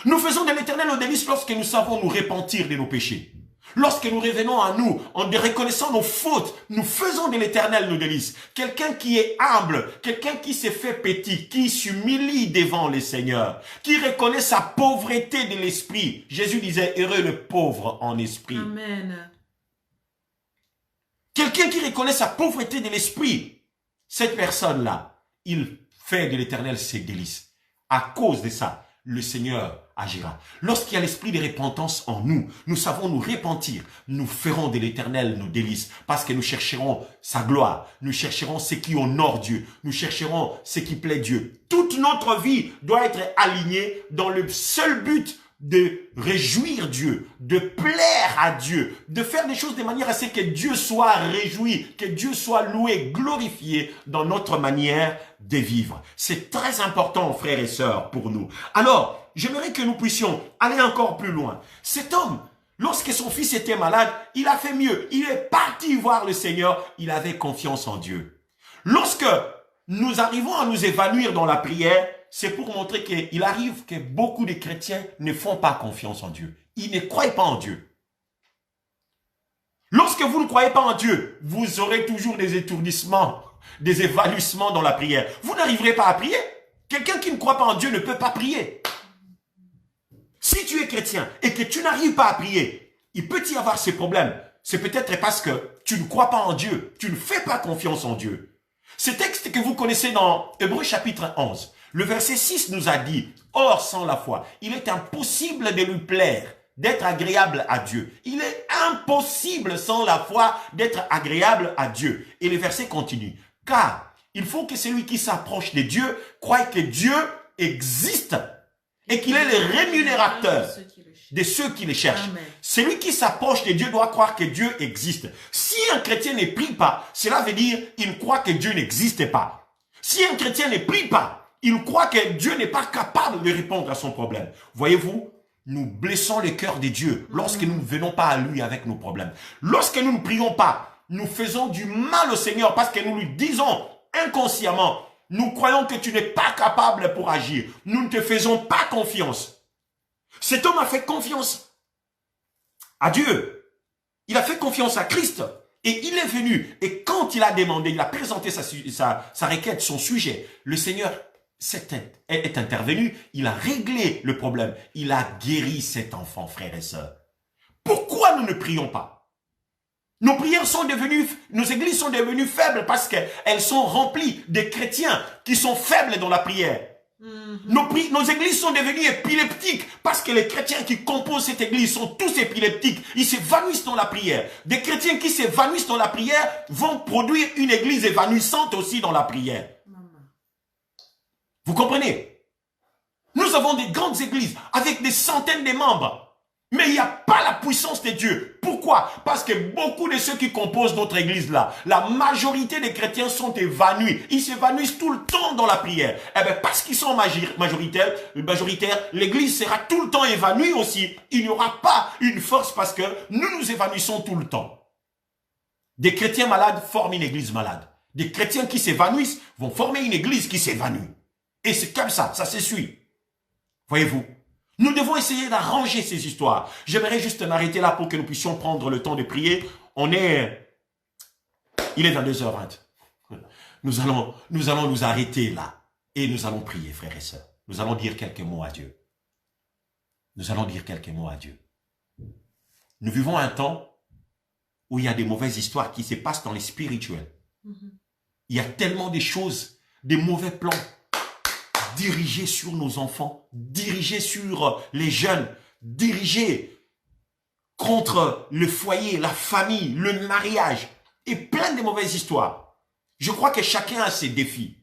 Nous faisons de l'Éternel nos délices lorsque nous savons nous repentir de nos péchés. Lorsque nous revenons à nous, en reconnaissant nos fautes, nous faisons de l'Éternel nos délices. Quelqu'un qui est humble, quelqu'un qui s'est fait petit, qui s'humilie devant le Seigneur, qui reconnaît sa pauvreté de l'esprit. Jésus disait, heureux le pauvre en esprit. Amen. Quelqu'un qui reconnaît sa pauvreté de l'esprit, cette personne-là, il fait de l'Éternel ses délices. À cause de ça, le Seigneur agira. Lorsqu'il y a l'esprit de repentance en nous, nous savons nous repentir. Nous ferons de l'Éternel nos délices parce que nous chercherons sa gloire. Nous chercherons ce qui honore Dieu. Nous chercherons ce qui plaît Dieu. Toute notre vie doit être alignée dans le seul but de réjouir Dieu, de plaire à Dieu, de faire des choses de manière à ce que Dieu soit réjoui, que Dieu soit loué, glorifié dans notre manière de vivre. C'est très important, frères et sœurs, pour nous. Alors, j'aimerais que nous puissions aller encore plus loin. Cet homme, lorsque son fils était malade, il a fait mieux. Il est parti voir le Seigneur. Il avait confiance en Dieu. Lorsque nous arrivons à nous évanouir dans la prière, c'est pour montrer qu'il arrive que beaucoup de chrétiens ne font pas confiance en Dieu. Ils ne croient pas en Dieu. Lorsque vous ne croyez pas en Dieu, vous aurez toujours des étourdissements, des évanouissements dans la prière. Vous n'arriverez pas à prier. Quelqu'un qui ne croit pas en Dieu ne peut pas prier. Si tu es chrétien et que tu n'arrives pas à prier, il peut y avoir ces problèmes. C'est peut-être parce que tu ne crois pas en Dieu. Tu ne fais pas confiance en Dieu. Ce texte que vous connaissez dans Hébreux chapitre 11, le verset 6 nous a dit, « Or, sans la foi, il est impossible de lui plaire, d'être agréable à Dieu. » Il est impossible sans la foi d'être agréable à Dieu. Et le verset continue, « Car il faut que celui qui s'approche de Dieu croie que Dieu existe et qu'il est le rémunérateur de ceux qui le cherchent. » Amen. Celui qui s'approche de Dieu doit croire que Dieu existe. Si un chrétien ne prie pas, cela veut dire qu'il croit que Dieu n'existe pas. Si un chrétien ne prie pas, il croit que Dieu n'est pas capable de répondre à son problème. Voyez-vous, nous blessons le cœur de Dieu lorsque nous ne venons pas à lui avec nos problèmes. Lorsque nous ne prions pas, nous faisons du mal au Seigneur parce que nous lui disons inconsciemment, nous croyons que tu n'es pas capable pour agir. Nous ne te faisons pas confiance. Cet homme a fait confiance à Dieu. Il a fait confiance à Christ. Et il est venu. Et quand il a demandé, il a présenté sa requête, son sujet, le Seigneur est intervenu. Il a réglé le problème. Il a guéri cet enfant, frères et sœurs. Pourquoi nous ne prions pas? Nos prières sont devenues, nos églises sont devenues faibles parce qu'elles sont remplies de chrétiens qui sont faibles dans la prière. Nos églises sont devenues épileptiques parce que les chrétiens qui composent cette église sont tous épileptiques. Ils s'évanouissent dans la prière. Des chrétiens qui s'évanouissent dans la prière vont produire une église évanouissante aussi dans la prière. Vous comprenez? Nous avons des grandes églises avec des centaines de membres. Mais il n'y a pas la puissance de Dieu. Pourquoi? Parce que beaucoup de ceux qui composent notre église là, la majorité des chrétiens sont évanouis. Ils s'évanouissent tout le temps dans la prière. Eh bien, parce qu'ils sont majoritaires, l'église sera tout le temps évanouie aussi. Il n'y aura pas une force parce que nous nous évanouissons tout le temps. Des chrétiens malades forment une église malade. Des chrétiens qui s'évanouissent vont former une église qui s'évanouit. Et c'est comme ça se suit. Voyez-vous? Nous devons essayer d'arranger ces histoires. J'aimerais juste m'arrêter là pour que nous puissions prendre le temps de prier. Il est 22h20. Nous allons nous arrêter là. Et nous allons prier, frères et sœurs. Nous allons dire quelques mots à Dieu. Nous allons dire quelques mots à Dieu. Nous vivons un temps où il y a des mauvaises histoires qui se passent dans les spirituels. Il y a tellement de choses, des mauvais plans dirigés sur nos enfants, dirigés sur les jeunes, dirigés contre le foyer, la famille, le mariage et plein de mauvaises histoires. Je crois que chacun a ses défis.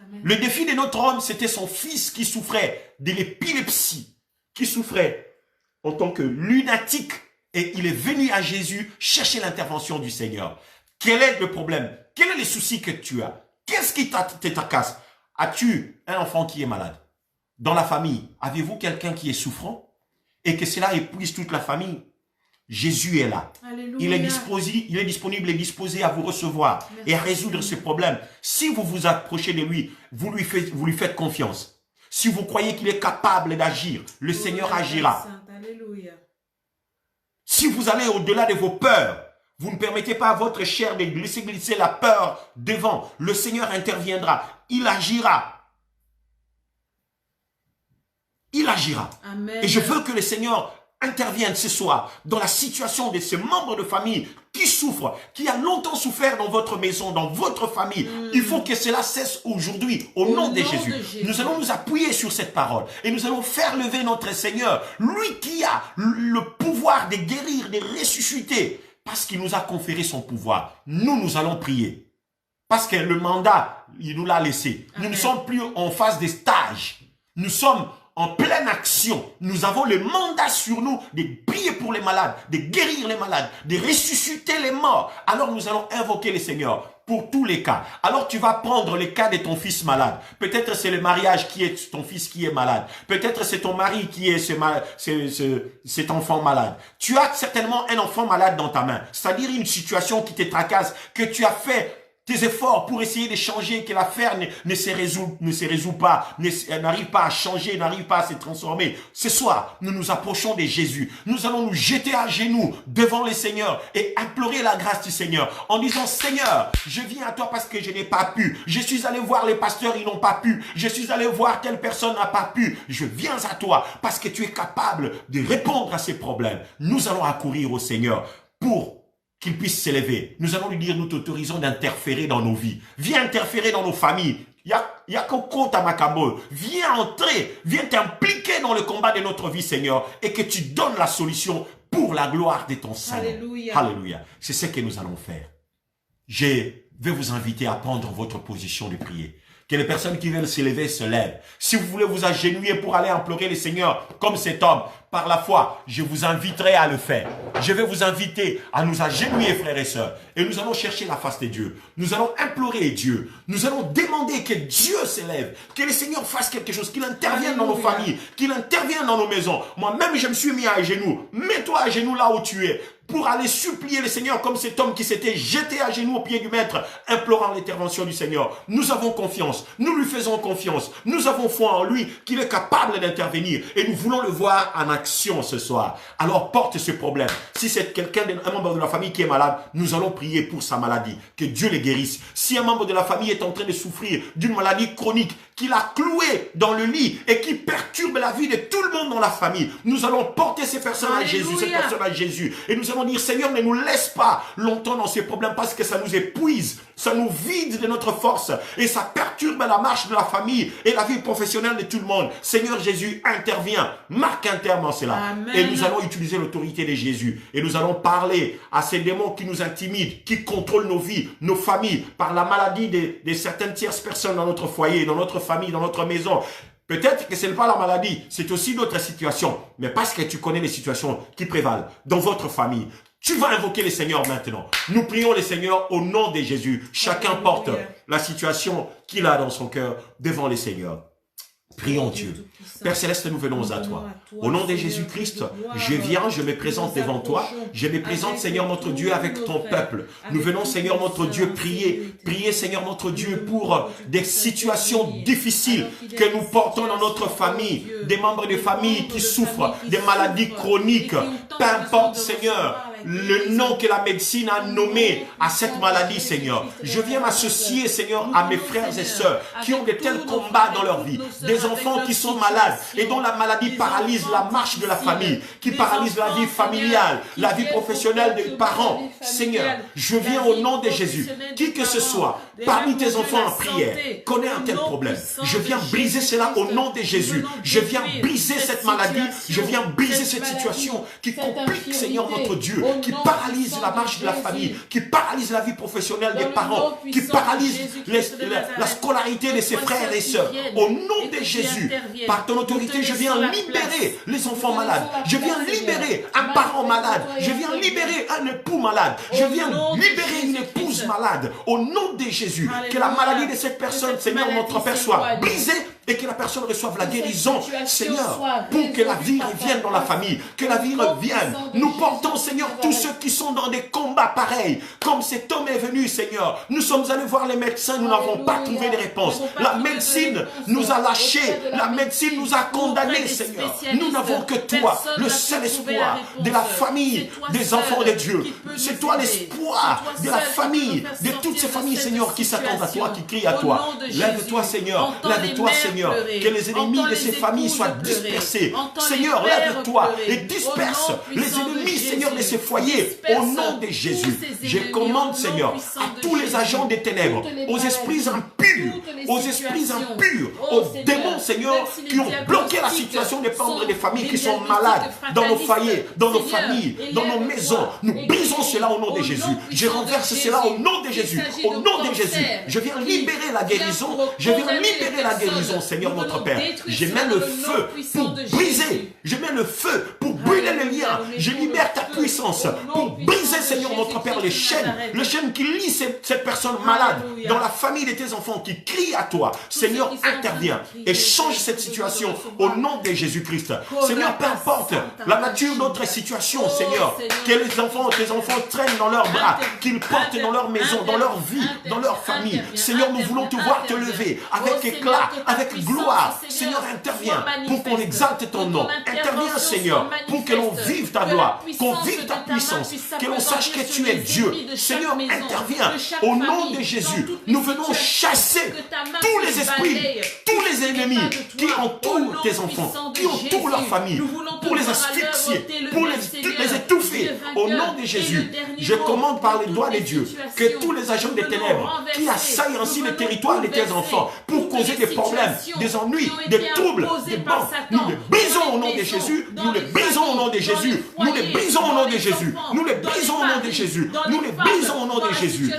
Amen. Le défi de notre homme, c'était son fils qui souffrait de l'épilepsie, qui souffrait en tant que lunatique. Et il est venu à Jésus chercher l'intervention du Seigneur. Quel est le problème? Quel est le souci que tu as? Qu'est-ce qui te tracasse? As-tu un enfant qui est malade? Dans la famille, avez-vous quelqu'un qui est souffrant? Et que cela épuise toute la famille? Jésus est là. Alléluia. Il est disponible et disposé à vous recevoir. Merci. Et à résoudre ce problème. Si vous vous approchez de lui, vous lui faites confiance. Si vous croyez qu'il est capable d'agir, le Seigneur agira. Alléluia. Si vous allez au-delà de vos peurs, vous ne permettez pas à votre chair de laisser glisser la peur devant, le Seigneur interviendra, il agira. Il agira. Amen. Et je veux que le Seigneur intervienne ce soir dans la situation de ces membres de famille qui souffrent, qui a longtemps souffert dans votre maison, dans votre famille. Il faut que cela cesse aujourd'hui, au nom de Jésus. Nous allons nous appuyer sur cette parole et nous allons faire lever notre Seigneur, lui qui a le pouvoir de guérir, de ressusciter, parce qu'il nous a conféré son pouvoir. Nous allons prier. Parce que le mandat, il nous l'a laissé. Nous ne sommes plus en phase de stage. Nous sommes en pleine action. Nous avons le mandat sur nous de prier pour les malades, de guérir les malades, de ressusciter les morts. Alors nous allons invoquer le Seigneur pour tous les cas. Alors tu vas prendre le cas de ton fils malade. Peut-être c'est le mariage qui est ton fils qui est malade. Peut-être c'est ton mari qui est cet enfant malade. Tu as certainement un enfant malade dans ta main. C'est-à-dire une situation qui te tracasse, que tu as fait tes efforts pour essayer de changer, que l'affaire ne se résout pas, n'arrive pas à changer, n'arrive pas à se transformer. Ce soir, nous nous approchons de Jésus. Nous allons nous jeter à genoux devant le Seigneur et implorer la grâce du Seigneur en disant, Seigneur, je viens à toi parce que je n'ai pas pu. Je suis allé voir les pasteurs, ils n'ont pas pu. Je suis allé voir telle personne n'a pas pu. Je viens à toi parce que tu es capable de répondre à ces problèmes. Nous allons accourir au Seigneur pour qu'il puisse s'élever. Nous allons lui dire, nous t'autorisons d'interférer dans nos vies. Viens interférer dans nos familles. Il y a qu'au compte à Macambo. Viens entrer, viens t'impliquer dans le combat de notre vie, Seigneur, et que tu donnes la solution pour la gloire de ton Saint. Alléluia. Alléluia. C'est ce que nous allons faire. Je vais vous inviter à prendre votre position de prier. Que les personnes qui veulent s'élever se lèvent. Si vous voulez vous agenouiller pour aller implorer le Seigneur comme cet homme, par la foi, je vous inviterai à le faire. Je vais vous inviter à nous agenouiller, frères et sœurs. Et nous allons chercher la face de Dieu. Nous allons implorer Dieu. Nous allons demander que Dieu s'élève. Que le Seigneur fasse quelque chose. Qu'il intervienne dans nos familles. Qu'il intervienne dans nos maisons. Moi-même, je me suis mis à genoux. Mets-toi à genoux là où tu es. Pour aller supplier le Seigneur comme cet homme qui s'était jeté à genoux au pied du Maître, implorant l'intervention du Seigneur. Nous avons confiance, nous lui faisons confiance, nous avons foi en lui qu'il est capable d'intervenir et nous voulons le voir en action ce soir. Alors porte ce problème. Si c'est quelqu'un, un membre de la famille qui est malade, nous allons prier pour sa maladie, que Dieu le guérisse. Si un membre de la famille est en train de souffrir d'une maladie chronique, qu'il a cloué dans le lit et qui perturbe la vie de tout le monde dans la famille, nous allons porter ces personnes à Jésus, cette personne à Jésus, et nous allons dire, Seigneur, ne nous laisse pas longtemps dans ces problèmes parce que ça nous épuise, ça nous vide de notre force et ça perturbe la marche de la famille et la vie professionnelle de tout le monde. Seigneur Jésus, intervient, marque un terme en cela. Amen. Et nous allons utiliser l'autorité de Jésus et nous allons parler à ces démons qui nous intimident, qui contrôlent nos vies, nos familles, par la maladie de certaines tierces personnes dans notre foyer, dans notre famille, dans notre maison. Peut-être que ce n'est pas la maladie, c'est aussi d'autres situations. Mais parce que tu connais les situations qui prévalent dans votre famille, tu vas invoquer le Seigneur maintenant. Nous prions le Seigneur au nom de Jésus. Chacun porte la situation qu'il a dans son cœur devant le Seigneur. Prions Dieu. Père Céleste, nous venons à toi. Au nom de Jésus-Christ, je viens, je me présente devant toi. Je me présente, Seigneur notre Dieu, avec ton peuple. Nous venons, Seigneur notre Dieu, prier. Prier, Seigneur notre Dieu, pour des situations difficiles que nous portons dans notre famille. Des membres de famille qui souffrent des maladies chroniques. Peu importe, Seigneur, le nom que la médecine a nommé à cette maladie, Seigneur. Je viens m'associer, Seigneur, à mes frères et sœurs qui ont de tels combats dans leur vie. Des enfants qui sont malades et dont la maladie paralyse la marche de la famille, qui paralyse la vie familiale, la vie professionnelle des parents. Seigneur, je viens au nom de Jésus. Qui que ce soit, parmi tes enfants en prière, connaît un tel problème. Je viens briser cela au nom de Jésus. Je viens briser cette maladie. Je viens briser cette situation qui complique, Seigneur notre Dieu, qui paralyse la marche de la famille, qui paralyse la vie professionnelle des parents, qui paralyse la scolarité de ses frères et sœurs. Au nom de Jésus, par ton autorité, je viens libérer les enfants malades. Je viens libérer un parent malade. Je viens libérer un époux malade. Je viens libérer une épouse malade. Au nom de Jésus, que la maladie de cette personne, Seigneur, notre Père, soit brisée et que la personne reçoive la guérison, situation Seigneur, soit pour que la vie résolue, revienne dans la famille, que la vie Au nom revienne. puissant de Nous Jésus, portons, Seigneur, tous ceux qui sont dans des combats pareils, comme cet homme est venu, Seigneur. Nous sommes allés voir les médecins, nous n'avons pas Alléluia. trouvé de réponse. Nous n'avons pas La trouvé de médecine réponse nous a lâchés, auprès de la médecine nous a condamnés, auprès des Seigneur. spécialistes. Nous n'avons que toi, Personne le n'a seul pu trouver espoir la réponse. de la famille, C'est toi des seul enfants de Dieu. qui peux C'est nous toi aider. l'espoir C'est toi de la seul qui famille, peut nous de faire toutes ces sortir de familles, cette Seigneur, qui s'attendent à toi, qui crient à Au toi. nom de Lève-toi, Jésus. Seigneur. Entends les Lève-toi, mères Seigneur. pleurer. Que les ennemis Entends de ces les familles épouses soient pleurer. dispersés. Entends Seigneur, les pères lève-toi pleurer. et disperse Au nom les puissant de ennemis, Seigneur, de Jésus. ces foyers. Disperse Au nom de tous Jésus, ces je ennemis. commande, Au nom Seigneur, puissant à de tous les Jésus. agents des ténèbres, Toutes les aux esprits maladies, impurs, toutes les aux esprits situations. impurs, Oh, aux Seigneur, démons, Seigneur, même si les qui ont bloqué la diagnostics situation des membres sont des familles qui des sont diagnostics malades dans nos fatalistes, foyers, dans nos Seigneur, familles, dans nos élève-toi maisons. Nous et brisons guéris. cela au nom Au de nom Jésus. Je puissant de renverse Jésus. cela au nom de Il Jésus. s'agit Au de nom de cancer Jésus. Je viens qui libérer la vient guérison. pour Je viens condamner libérer les la personnes. guérison, Seigneur Nous notre voulons Père. détruire Je cela mets dans le le feu nom puissant pour de briser. Jésus. Je mets le feu pour brûler les liens. Alléluia. Je libère ta puissance Au nom pour puissant briser, de Seigneur notre Père, les Jésus-Christ chaînes. de Nazareth. Les chaînes qui lient cette personne malade Alléluia. dans la famille de tes enfants qui crient à toi. Seigneur, ceux qui sont en train de interviens crier, et change Seigneur, cette nous situation devons au recevoir. nom de Jésus-Christ. Seigneur, peu importe la nature de notre situation, Oh, Seigneur, Seigneur, que tes enfants traînent dans leurs bras, qu'ils portent dans leur maison, dans leur vie, dans leur famille. Seigneur, nous voulons te voir te lever avec éclat, avec gloire. Seigneur, interviens pour qu'on exalte ton nom. Interviens, Seigneur, pour que l'on vive ta gloire, qu'on vive ta puissance, que l'on sache que tu es Dieu. Seigneur, interviens au nom de Jésus. Nous venons chasser tous les esprits, tous les ennemis qui entourent tes enfants, qui entourent leur famille, pour les asphyxier, pour les étouffer. Au nom de Jésus, je commande par les doigts de Dieu que tous les agents des ténèbres qui assaillent ainsi le territoire de tes enfants pour causer des problèmes, des ennuis, des troubles, des bancs, nous les brisons au nom de Jésus, nous les brisons au nom de Jésus, nous les brisons au nom de Jésus, nous les brisons au nom de Jésus, nous les brisons au nom de Jésus.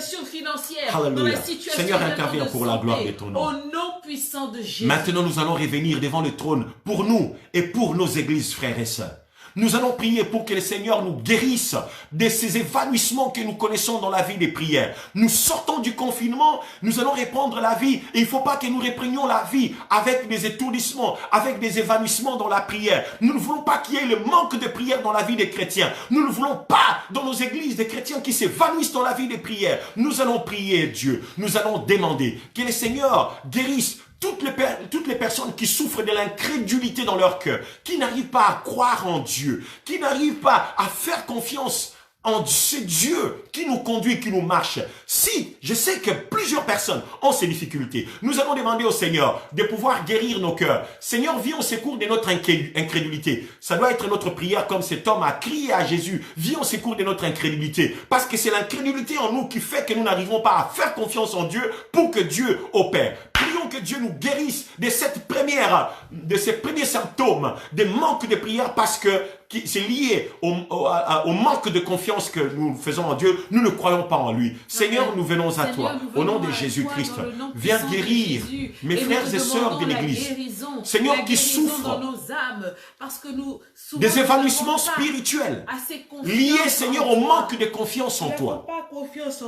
Alléluia. Seigneur, interviens pour la gloire de ton nom. Au nom puissant de Jésus. Maintenant, nous allons revenir devant le trône pour nous et pour nos églises, frères et sœurs. Nous allons prier pour que le Seigneur nous guérisse de ces évanouissements que nous connaissons dans la vie des prières. Nous sortons du confinement, nous allons reprendre la vie. Et il ne faut pas que nous reprenions la vie avec des étourdissements, avec des évanouissements dans la prière. Nous ne voulons pas qu'il y ait le manque de prière dans la vie des chrétiens. Nous ne voulons pas dans nos églises des chrétiens qui s'évanouissent dans la vie des prières. Nous allons prier Dieu. Nous allons demander que le Seigneur guérisse toutes les personnes qui souffrent de l'incrédulité dans leur cœur, qui n'arrivent pas à croire en Dieu, qui n'arrivent pas à faire confiance en ce Dieu qui nous conduit, qui nous marche. Si je sais que plusieurs personnes ont ces difficultés, nous allons demander au Seigneur de pouvoir guérir nos cœurs. Seigneur, viens au secours de notre incrédulité. Ça doit être notre prière comme cet homme a crié à Jésus. Viens au secours de notre incrédulité. Parce que c'est l'incrédulité en nous qui fait que nous n'arrivons pas à faire confiance en Dieu pour que Dieu opère. Prions que Dieu nous guérisse de ces premiers symptômes de manque de prière parce que c'est lié au manque de confiance que nous faisons en Dieu. Nous ne croyons pas en lui. Seigneur, nous venons à toi. Au nom de Jésus-Christ, viens guérir mes frères et sœurs de l'Église. Seigneur, qui souffrent des évanouissements spirituels liés, Seigneur, au manque de confiance en toi.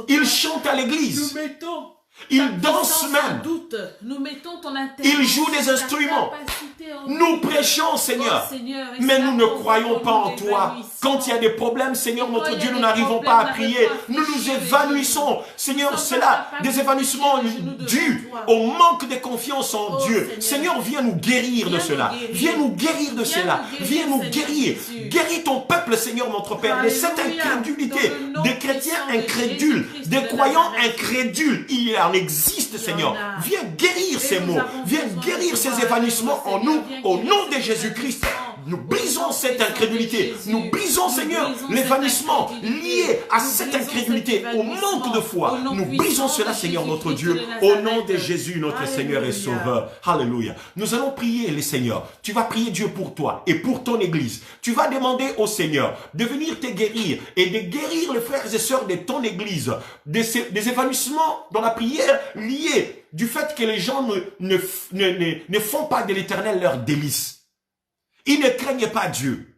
Ils chantent à l'Église. Ils dansent même. Ils jouent des instruments. Nous prêchons, Seigneur. Mais nous ne croyons pas en toi. Quand il y a des problèmes, Seigneur, notre Dieu, nous n'arrivons pas à prier. Nous nous évanouissons. Seigneur, c'est là des évanouissements dus au manque de confiance en Dieu. Seigneur, viens nous guérir de cela. Viens nous guérir de cela. Viens nous guérir. Guéris ton peuple, Seigneur, notre Père, de cette incrédulité, des chrétiens incrédules, des croyants incrédules. Il en existe, Seigneur. Viens guérir ces mots. Viens guérir ces évanouissements en nous, au nom de Jésus-Christ. Nous brisons cette incrédulité. Nous brisons, Seigneur, l'évanouissement lié à cette incrédulité, au manque de foi. Nous brisons cela, Seigneur, notre Dieu, au nom de Jésus, notre Seigneur et Sauveur. Alléluia. Nous allons prier les Seigneurs. Tu vas prier Dieu pour toi et pour ton Église. Tu vas demander au Seigneur de venir te guérir et de guérir les frères et sœurs de ton Église des évanouissements dans la prière liés du fait que les gens ne font pas de l'Éternel leur délice. Ils ne craignent pas Dieu.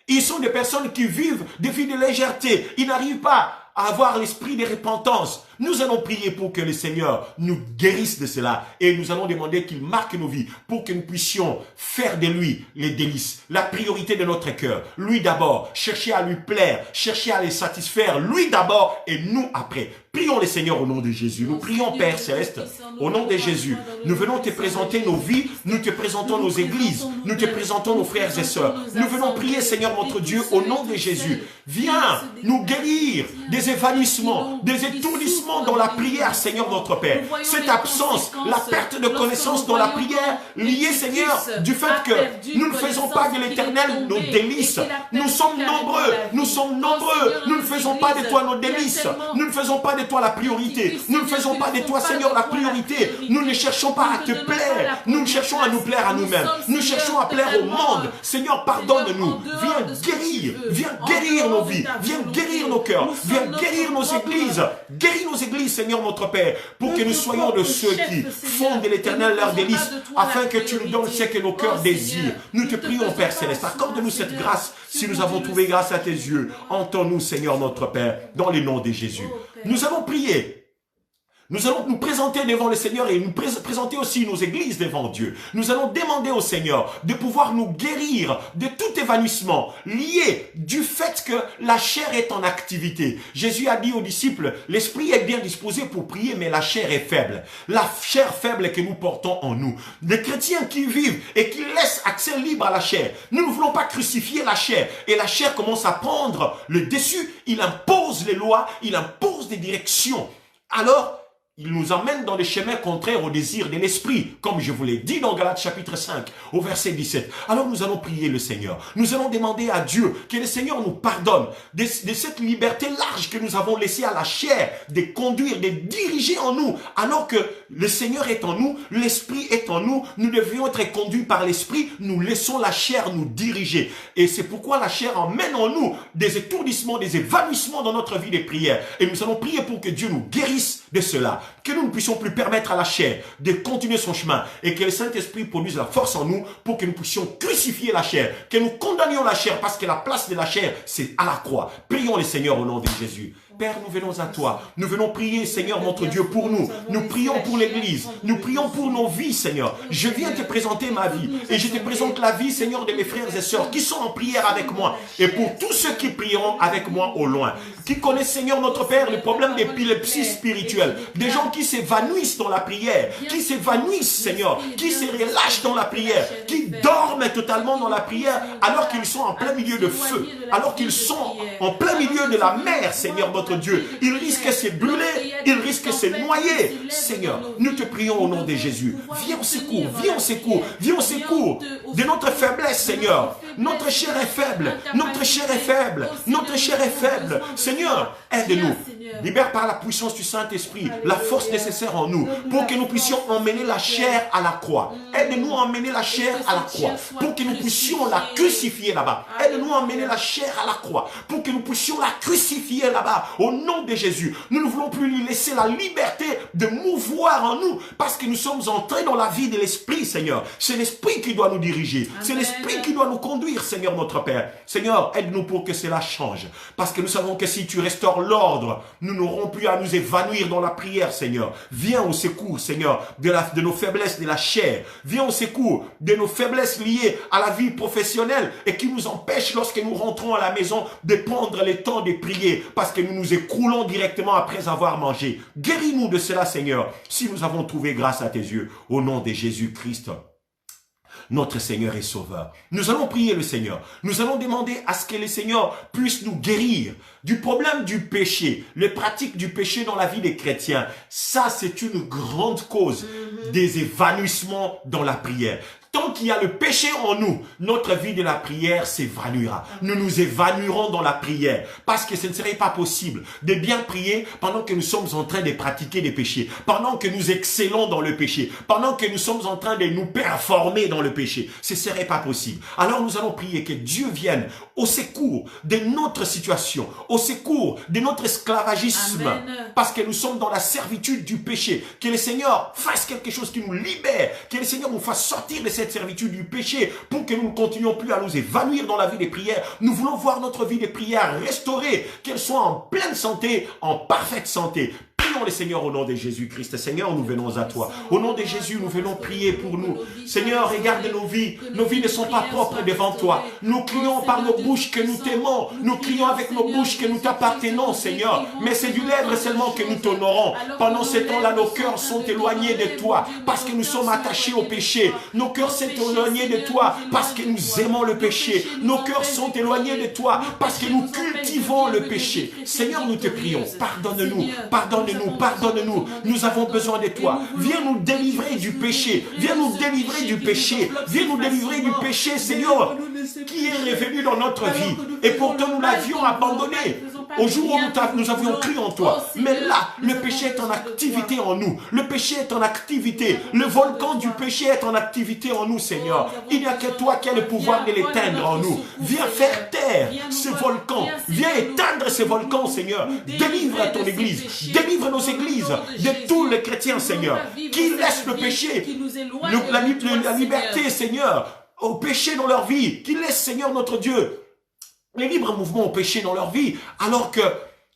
Ils sont des personnes qui vivent des vies de légèreté. Ils n'arrivent pas à avoir l'esprit de repentance. Nous allons prier pour que le Seigneur nous guérisse de cela. Et nous allons demander qu'il marque nos vies pour que nous puissions faire de lui les délices, la priorité de notre cœur. Lui d'abord, chercher à lui plaire, chercher à les satisfaire. Lui d'abord et nous après. Prions le Seigneur au nom de Jésus. Nous prions Père Céleste, au nom de Jésus. Nous venons te présenter nos vies, nous te présentons nos églises, nous te présentons nos frères et sœurs. Nous venons prier Seigneur notre Dieu au nom de Jésus. Viens nous guérir des évanouissements, des étourdissements dans la prière Seigneur notre Père. Cette absence, la perte de connaissance dans la prière liée Seigneur du fait que nous ne faisons pas de l'Éternel nos délices. Nous sommes nombreux, nous ne faisons pas de toi nos délices. Nous ne faisons pas de toi la priorité. Nous ne faisons pas de toi, Seigneur, la priorité. Nous ne cherchons pas à te plaire. Nous cherchons à nous plaire à nous-mêmes. Nous cherchons à plaire au monde. Seigneur, pardonne-nous. Viens guérir nos vies. Viens guérir nos cœurs. Viens guérir nos églises. Guéris nos églises, Seigneur, notre Père, pour que nous soyons de ceux qui font de l'Éternel leur délice, afin que tu nous donnes ce que nos cœurs désirent. Nous te prions, Père Céleste. Accorde-nous cette grâce. Si nous avons trouvé grâce à tes yeux, entends-nous, Seigneur, notre Père, dans le nom de Jésus. Nous allons prier. Nous allons nous présenter devant le Seigneur et nous présenter aussi nos églises devant Dieu. Nous allons demander au Seigneur de pouvoir nous guérir de tout évanouissement lié du fait que la chair est en activité. Jésus a dit aux disciples, l'esprit est bien disposé pour prier, mais la chair est faible. La chair faible que nous portons en nous. Les chrétiens qui vivent et qui laissent accès libre à la chair. Nous ne voulons pas crucifier la chair. Et la chair commence à prendre le dessus. Il impose les lois, il impose des directions. Alors, il nous emmène dans les chemins contraires au désir de l'esprit, comme je vous l'ai dit dans Galates chapitre 5, au verset 17. Alors nous allons prier le Seigneur. Nous allons demander à Dieu que le Seigneur nous pardonne de cette liberté large que nous avons laissée à la chair, de conduire, de diriger en nous, alors que le Seigneur est en nous, l'esprit est en nous, nous devions être conduits par l'esprit, nous laissons la chair nous diriger. Et c'est pourquoi la chair emmène en nous des étourdissements, des évanouissements dans notre vie de prière. Et nous allons prier pour que Dieu nous guérisse de cela. Que nous ne puissions plus permettre à la chair de continuer son chemin et que le Saint-Esprit produise la force en nous pour que nous puissions crucifier la chair, que nous condamnions la chair parce que la place de la chair, c'est à la croix. Prions le Seigneur au nom de Jésus. Père, nous venons à toi. Nous venons prier, Seigneur, notre Dieu, pour nous. Nous prions pour l'Église. Nous prions pour nos vies, Seigneur. Je viens te présenter ma vie. Et je te présente la vie, Seigneur, de mes frères et sœurs qui sont en prière avec moi. Et pour tous ceux qui prieront avec moi au loin. Qui connaissent, Seigneur, notre Père, le problème d'épilepsie spirituelle. Des gens qui s'évanouissent dans la prière. Qui s'évanouissent, Seigneur. Qui se relâchent dans la prière. Qui dorment totalement dans la prière alors qu'ils sont en plein milieu de feu. Alors qu'ils sont en plein milieu de la mer, Seigneur, notre Dieu. Ils risquent de se brûler, ils risquent de se noyer. Seigneur, nous te prions au nom de Jésus. Viens au secours, viens au secours, viens au secours de notre faiblesse, Seigneur. Notre chair est faible, notre chair est faible, notre chair est faible. Seigneur, aide-nous. Libère par la puissance du Saint-Esprit la force nécessaire en nous pour que nous puissions emmener la chair à la croix. Aide-nous à emmener la chair à la croix pour que nous puissions la crucifier là-bas. Aide-nous à emmener la chair à la croix pour que nous puissions la crucifier là-bas. Au nom de Jésus, nous ne voulons plus lui laisser la liberté de mouvoir en nous parce que nous sommes entrés dans la vie de l'Esprit, Seigneur. C'est l'Esprit qui doit nous diriger. C'est l'Esprit qui doit nous conduire, Seigneur notre Père. Seigneur, aide-nous pour que cela change. Parce que nous savons que si tu restaures l'ordre, nous n'aurons plus à nous évanouir dans la prière, Seigneur. Viens au secours, Seigneur, de nos faiblesses de la chair. Viens au secours de nos faiblesses liées à la vie professionnelle et qui nous empêchent, lorsque nous rentrons à la maison, de prendre le temps de prier parce que nous nous écroulons directement après avoir mangé. Guéris-nous de cela, Seigneur, si nous avons trouvé grâce à tes yeux. Au nom de Jésus-Christ, notre Seigneur et Sauveur. Nous allons prier le Seigneur. Nous allons demander à ce que le Seigneur puisse nous guérir du problème du péché, les pratiques du péché dans la vie des chrétiens. Ça, c'est une grande cause des évanouissements dans la prière. Tant qu'il y a le péché en nous, notre vie de la prière s'évanouira. Nous nous évanouirons dans la prière parce que ce ne serait pas possible de bien prier pendant que nous sommes en train de pratiquer des péchés, pendant que nous excellons dans le péché, pendant que nous sommes en train de nous performer dans le péché. Ce ne serait pas possible. Alors nous allons prier que Dieu vienne au secours de notre situation, au secours de notre esclavagisme, parce que nous sommes dans la servitude du péché. Que le Seigneur fasse quelque chose qui nous libère, que le Seigneur nous fasse sortir de cette servitude du péché pour que nous ne continuions plus à nous évanouir dans la vie des prières. Nous voulons voir notre vie des prières restaurée, qu'elle soit en pleine santé, en parfaite santé. prions le Seigneur au nom de Jésus-Christ. Seigneur, nous venons à toi. Au nom de Jésus, nous venons prier pour nous. Seigneur, regarde nos vies. Nos vies ne sont pas propres devant toi. Nous crions par nos bouches que nous t'aimons. Nous crions avec nos bouches que nous t'appartenons, Seigneur. Mais c'est du lèvre seulement que nous t'honorons. Pendant ce temps-là, nos cœurs sont éloignés de toi parce que nous sommes attachés au péché. Nos cœurs sont éloignés de toi parce que nous aimons le péché. Nos cœurs sont éloignés de toi parce que nous cultivons le péché. Seigneur, nous te prions. Pardonne-nous, pardonne-nous, pardonne-nous. Nous avons besoin de toi. Viens nous délivrer du péché. Viens nous délivrer du péché. Viens nous délivrer du péché, Seigneur, qui est revenu dans notre vie. Et pourtant, nous l'avions abandonné au jour où nous avions cru en toi. Mais là, le péché est en activité en nous. Le péché est en activité. Le volcan du péché est en activité en nous, Seigneur. Il n'y a que toi qui as le pouvoir de l'éteindre en nous. Viens faire taire ce volcan. Viens éteindre ce volcan, Seigneur. Délivre ton Église. Délivre nos églises de tous les chrétiens, Seigneur, qui laissent le péché, la liberté, Seigneur, au péché dans leur vie, qui laissent, Seigneur, notre Dieu, les libres mouvements au péché dans leur vie, alors que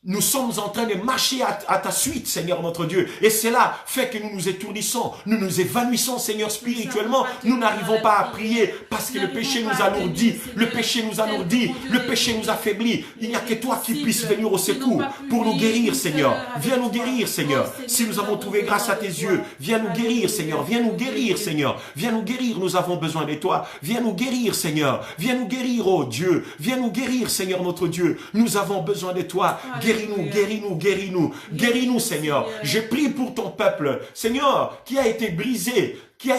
nous sommes en train de marcher à ta suite, Seigneur notre Dieu. Et cela fait que nous nous étourdissons, nous nous évanouissons, Seigneur, spirituellement. Nous n'arrivons pas à prier parce que le péché nous alourdit, le péché nous alourdit, le péché nous affaiblit. Il n'y a que toi qui puisses venir au secours pour nous guérir, Seigneur. Viens nous guérir, Seigneur. Si nous avons trouvé grâce à tes yeux, viens nous guérir, Seigneur. Viens nous guérir, Seigneur. Viens nous guérir, nous avons besoin de toi. Viens nous guérir, Seigneur. Viens nous guérir, oh Dieu. Viens nous guérir, Seigneur notre Dieu. Nous avons besoin de toi. Guéris-nous, guéris-nous, guéris-nous. Guéris-nous, Seigneur. Je prie pour ton peuple, Seigneur, qui a été brisé, qui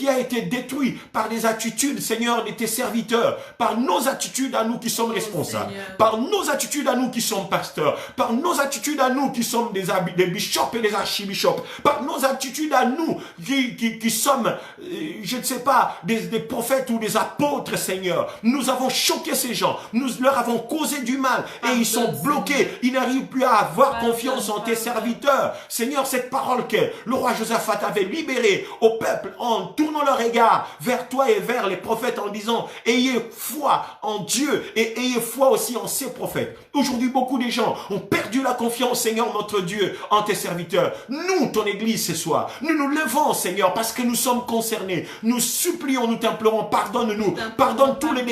a été détruit par des attitudes, Seigneur, de tes serviteurs, par nos attitudes à nous qui sommes responsables, par nos attitudes à nous qui sommes pasteurs, par nos attitudes à nous qui sommes des bishops et des archibishops, par nos attitudes à nous qui sommes, je ne sais pas, des prophètes ou des apôtres, Seigneur. Nous avons choqué ces gens, nous leur avons causé du mal et ils sont bloqués, ils n'arrivent plus à avoir confiance en tes serviteurs. Seigneur, cette parole que le roi Josaphat avait libérée au peuple en tournant leur regard vers toi et vers les prophètes en disant « Ayez foi en Dieu et ayez foi aussi en ses prophètes ». Aujourd'hui, beaucoup de gens ont perdu la confiance, Seigneur notre Dieu, en tes serviteurs. Nous, ton Église, ce soir, nous nous levons, Seigneur, parce que nous sommes concernés. Nous supplions, nous t'implorons, pardonne-nous. Pardonne tous les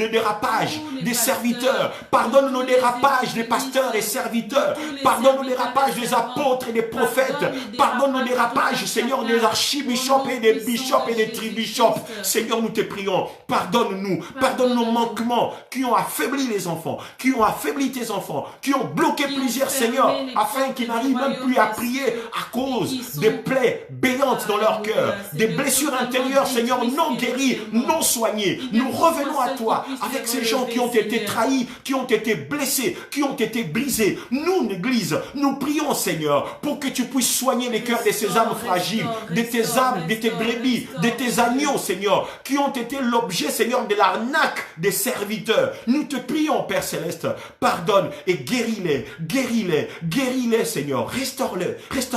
dérapages des serviteurs. Pardonne nos dérapages des pasteurs et serviteurs. Pardonne nos dérapages des apôtres et des prophètes. Pardonne nos dérapages, Seigneur, des archibishops et des bishops et des tribishops. Seigneur, nous te prions. Pardonne-nous. Pardonne nos manquements qui ont affaibli les enfants, qui ont affaibli tes enfants, qui ont bloqué plusieurs, Seigneur, afin qu'ils n'arrivent même plus à prier à cause des plaies béantes dans leur cœur, des blessures intérieures, Seigneur, non guéries, non soignées. Nous revenons à toi avec ces gens qui ont été trahis, qui ont été blessés, qui ont été brisés. Nous, l'Église, nous prions, Seigneur, pour que tu puisses soigner les cœurs de ces âmes fragiles, de tes âmes, de tes brebis, de tes agneaux, Seigneur, qui ont été l'objet, Seigneur, de l'arnaque des serviteurs. Nous te prions, Père Céleste, pardonne et guéris-les, guéris-les, guéris-les, Seigneur. Restaure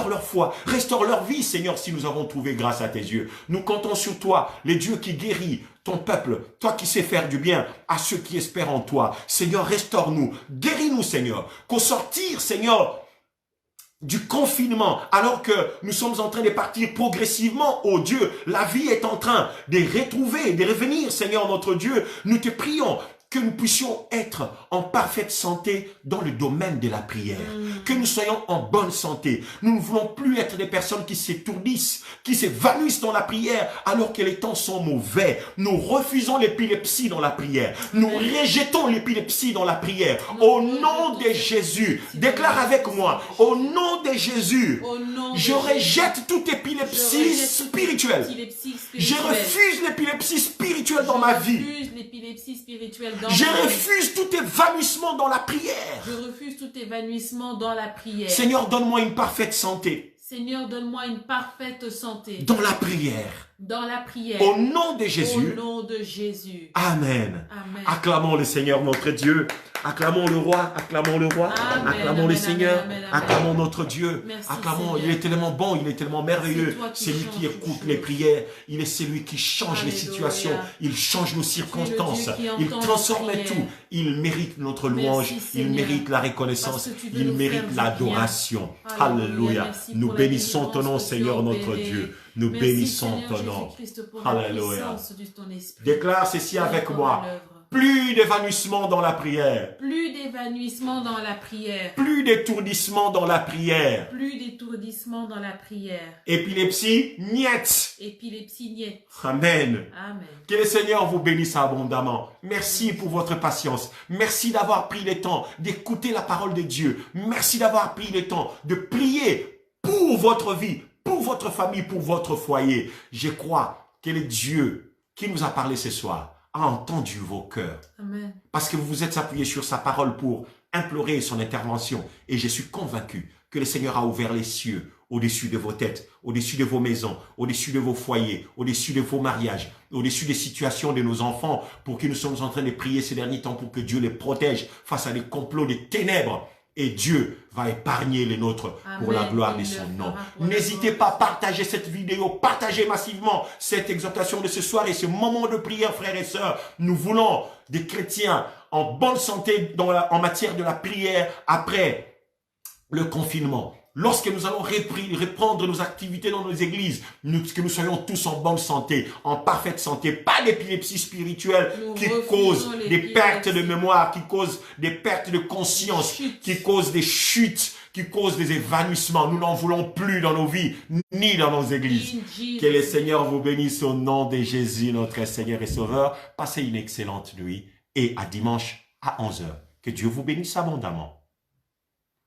leur foi, restaure leur vie, Seigneur, si nous avons trouvé grâce à tes yeux. Nous comptons sur toi, les dieux qui guérit ton peuple, toi qui sais faire du bien à ceux qui espèrent en toi. Seigneur, restaure-nous, guéris-nous, Seigneur. Qu'au sortir, Seigneur, du confinement, alors que nous sommes en train de partir progressivement, oh Dieu, la vie est en train de retrouver, de revenir, Seigneur notre Dieu, nous te prions que nous puissions être en parfaite santé dans le domaine de la prière. Que nous soyons en bonne santé. Nous ne voulons plus être des personnes qui s'étourdissent, qui s'évanouissent dans la prière alors que les temps sont mauvais. Nous refusons l'épilepsie dans la prière. Nous rejetons l'épilepsie dans la prière. Au nom de Jésus, déclare avec moi, au nom de Jésus, je rejette toute épilepsie spirituelle. Je refuse l'épilepsie spirituelle dans ma vie. Je refuse tout évanouissement dans la prière. Je refuse tout évanouissement dans la prière. Seigneur, donne-moi une parfaite santé. Seigneur, donne-moi une parfaite santé. Dans la prière. Dans la prière. Au nom de Jésus. Au nom de Jésus. Amen. Amen. Acclamons le Seigneur notre Dieu. Acclamons le roi, acclamons le roi, Amen, acclamons amen, le Seigneur, amen, amen, acclamons notre Dieu, Merci, acclamons, Seigneur. il est tellement bon, il est tellement merveilleux, C'est toi qui c'est lui changes qui écoute toutes les choses. prières, il est celui qui change les Alléluia. situations, il change nos circonstances, Dieu qui il entend transforme nos prières. tout, il mérite notre Merci, louange, il Seigneur, mérite la reconnaissance, parce que tu veux il nous mérite faire du bien. l'adoration. Alléluia. Alléluia. Merci Nous pour la bénissons ton nom, délivrance que tu Seigneur as notre opérée. Dieu. Nous Merci, bénissons Seigneur ton nom. Jésus-Christ, pour la Alléluia. puissance de ton esprit. Déclare ceci avec Encore moi. à l'œuvre. Plus d'évanouissement dans la prière. Plus d'évanouissement dans la prière. Plus d'étourdissement dans la prière. Plus d'étourdissement dans la prière. Épilepsie, niet. Épilepsie, niet. Amen. Amen. Que le Seigneur vous bénisse abondamment. Merci pour votre patience. Merci d'avoir pris le temps d'écouter la parole de Dieu. Merci d'avoir pris le temps de prier pour votre vie, pour votre famille, pour votre foyer. Je crois que le Dieu qui nous a parlé ce soir a entendu vos cœurs. Amen. Parce que vous vous êtes appuyés sur sa parole pour implorer son intervention. Et je suis convaincu que le Seigneur a ouvert les cieux au-dessus de vos têtes, au-dessus de vos maisons, au-dessus de vos foyers, au-dessus de vos mariages, au-dessus des situations de nos enfants, pour que nous sommes en train de prier ces derniers temps pour que Dieu les protège face à des complots des ténèbres. Et Dieu va épargner les nôtres pour Amen. la gloire de Il son le nom. fera pour la N'hésitez gloire. pas à partager cette vidéo, partagez massivement cette exhortation de ce soir et ce moment de prière, frères et sœurs. Nous voulons des chrétiens en bonne santé en matière de la prière après le confinement. Lorsque nous allons reprendre nos activités dans nos églises, que nous soyons tous en bonne santé, en parfaite santé, pas d'épilepsie spirituelle Nous qui refusons cause des l'épilepsie. pertes de mémoire, qui cause des pertes de conscience, Chutes. qui cause des chutes, qui cause des évanouissements. Nous n'en voulons plus dans nos vies, ni dans nos églises. In Jesus' Que le name. Seigneur vous bénisse au nom de Jésus, notre Seigneur et Sauveur. Passez une excellente nuit et à dimanche à 11h. Que Dieu vous bénisse abondamment.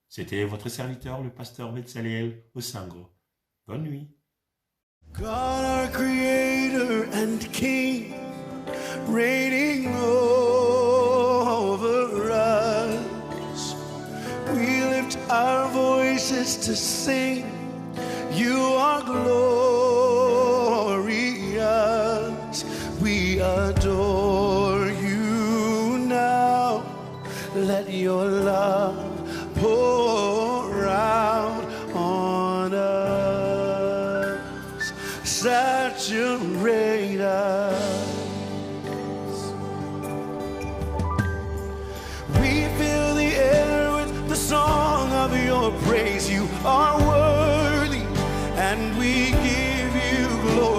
C'était votre serviteur, le pasteur Betsaleel Osango. Bonne nuit. God, our Creator and King, reigning over us. We lift our voices to sing. You are glorious. We adore you now. Let your love pour out on us. Saturate us. We fill the air with the song of your praise. You are worthy, and we give you glory.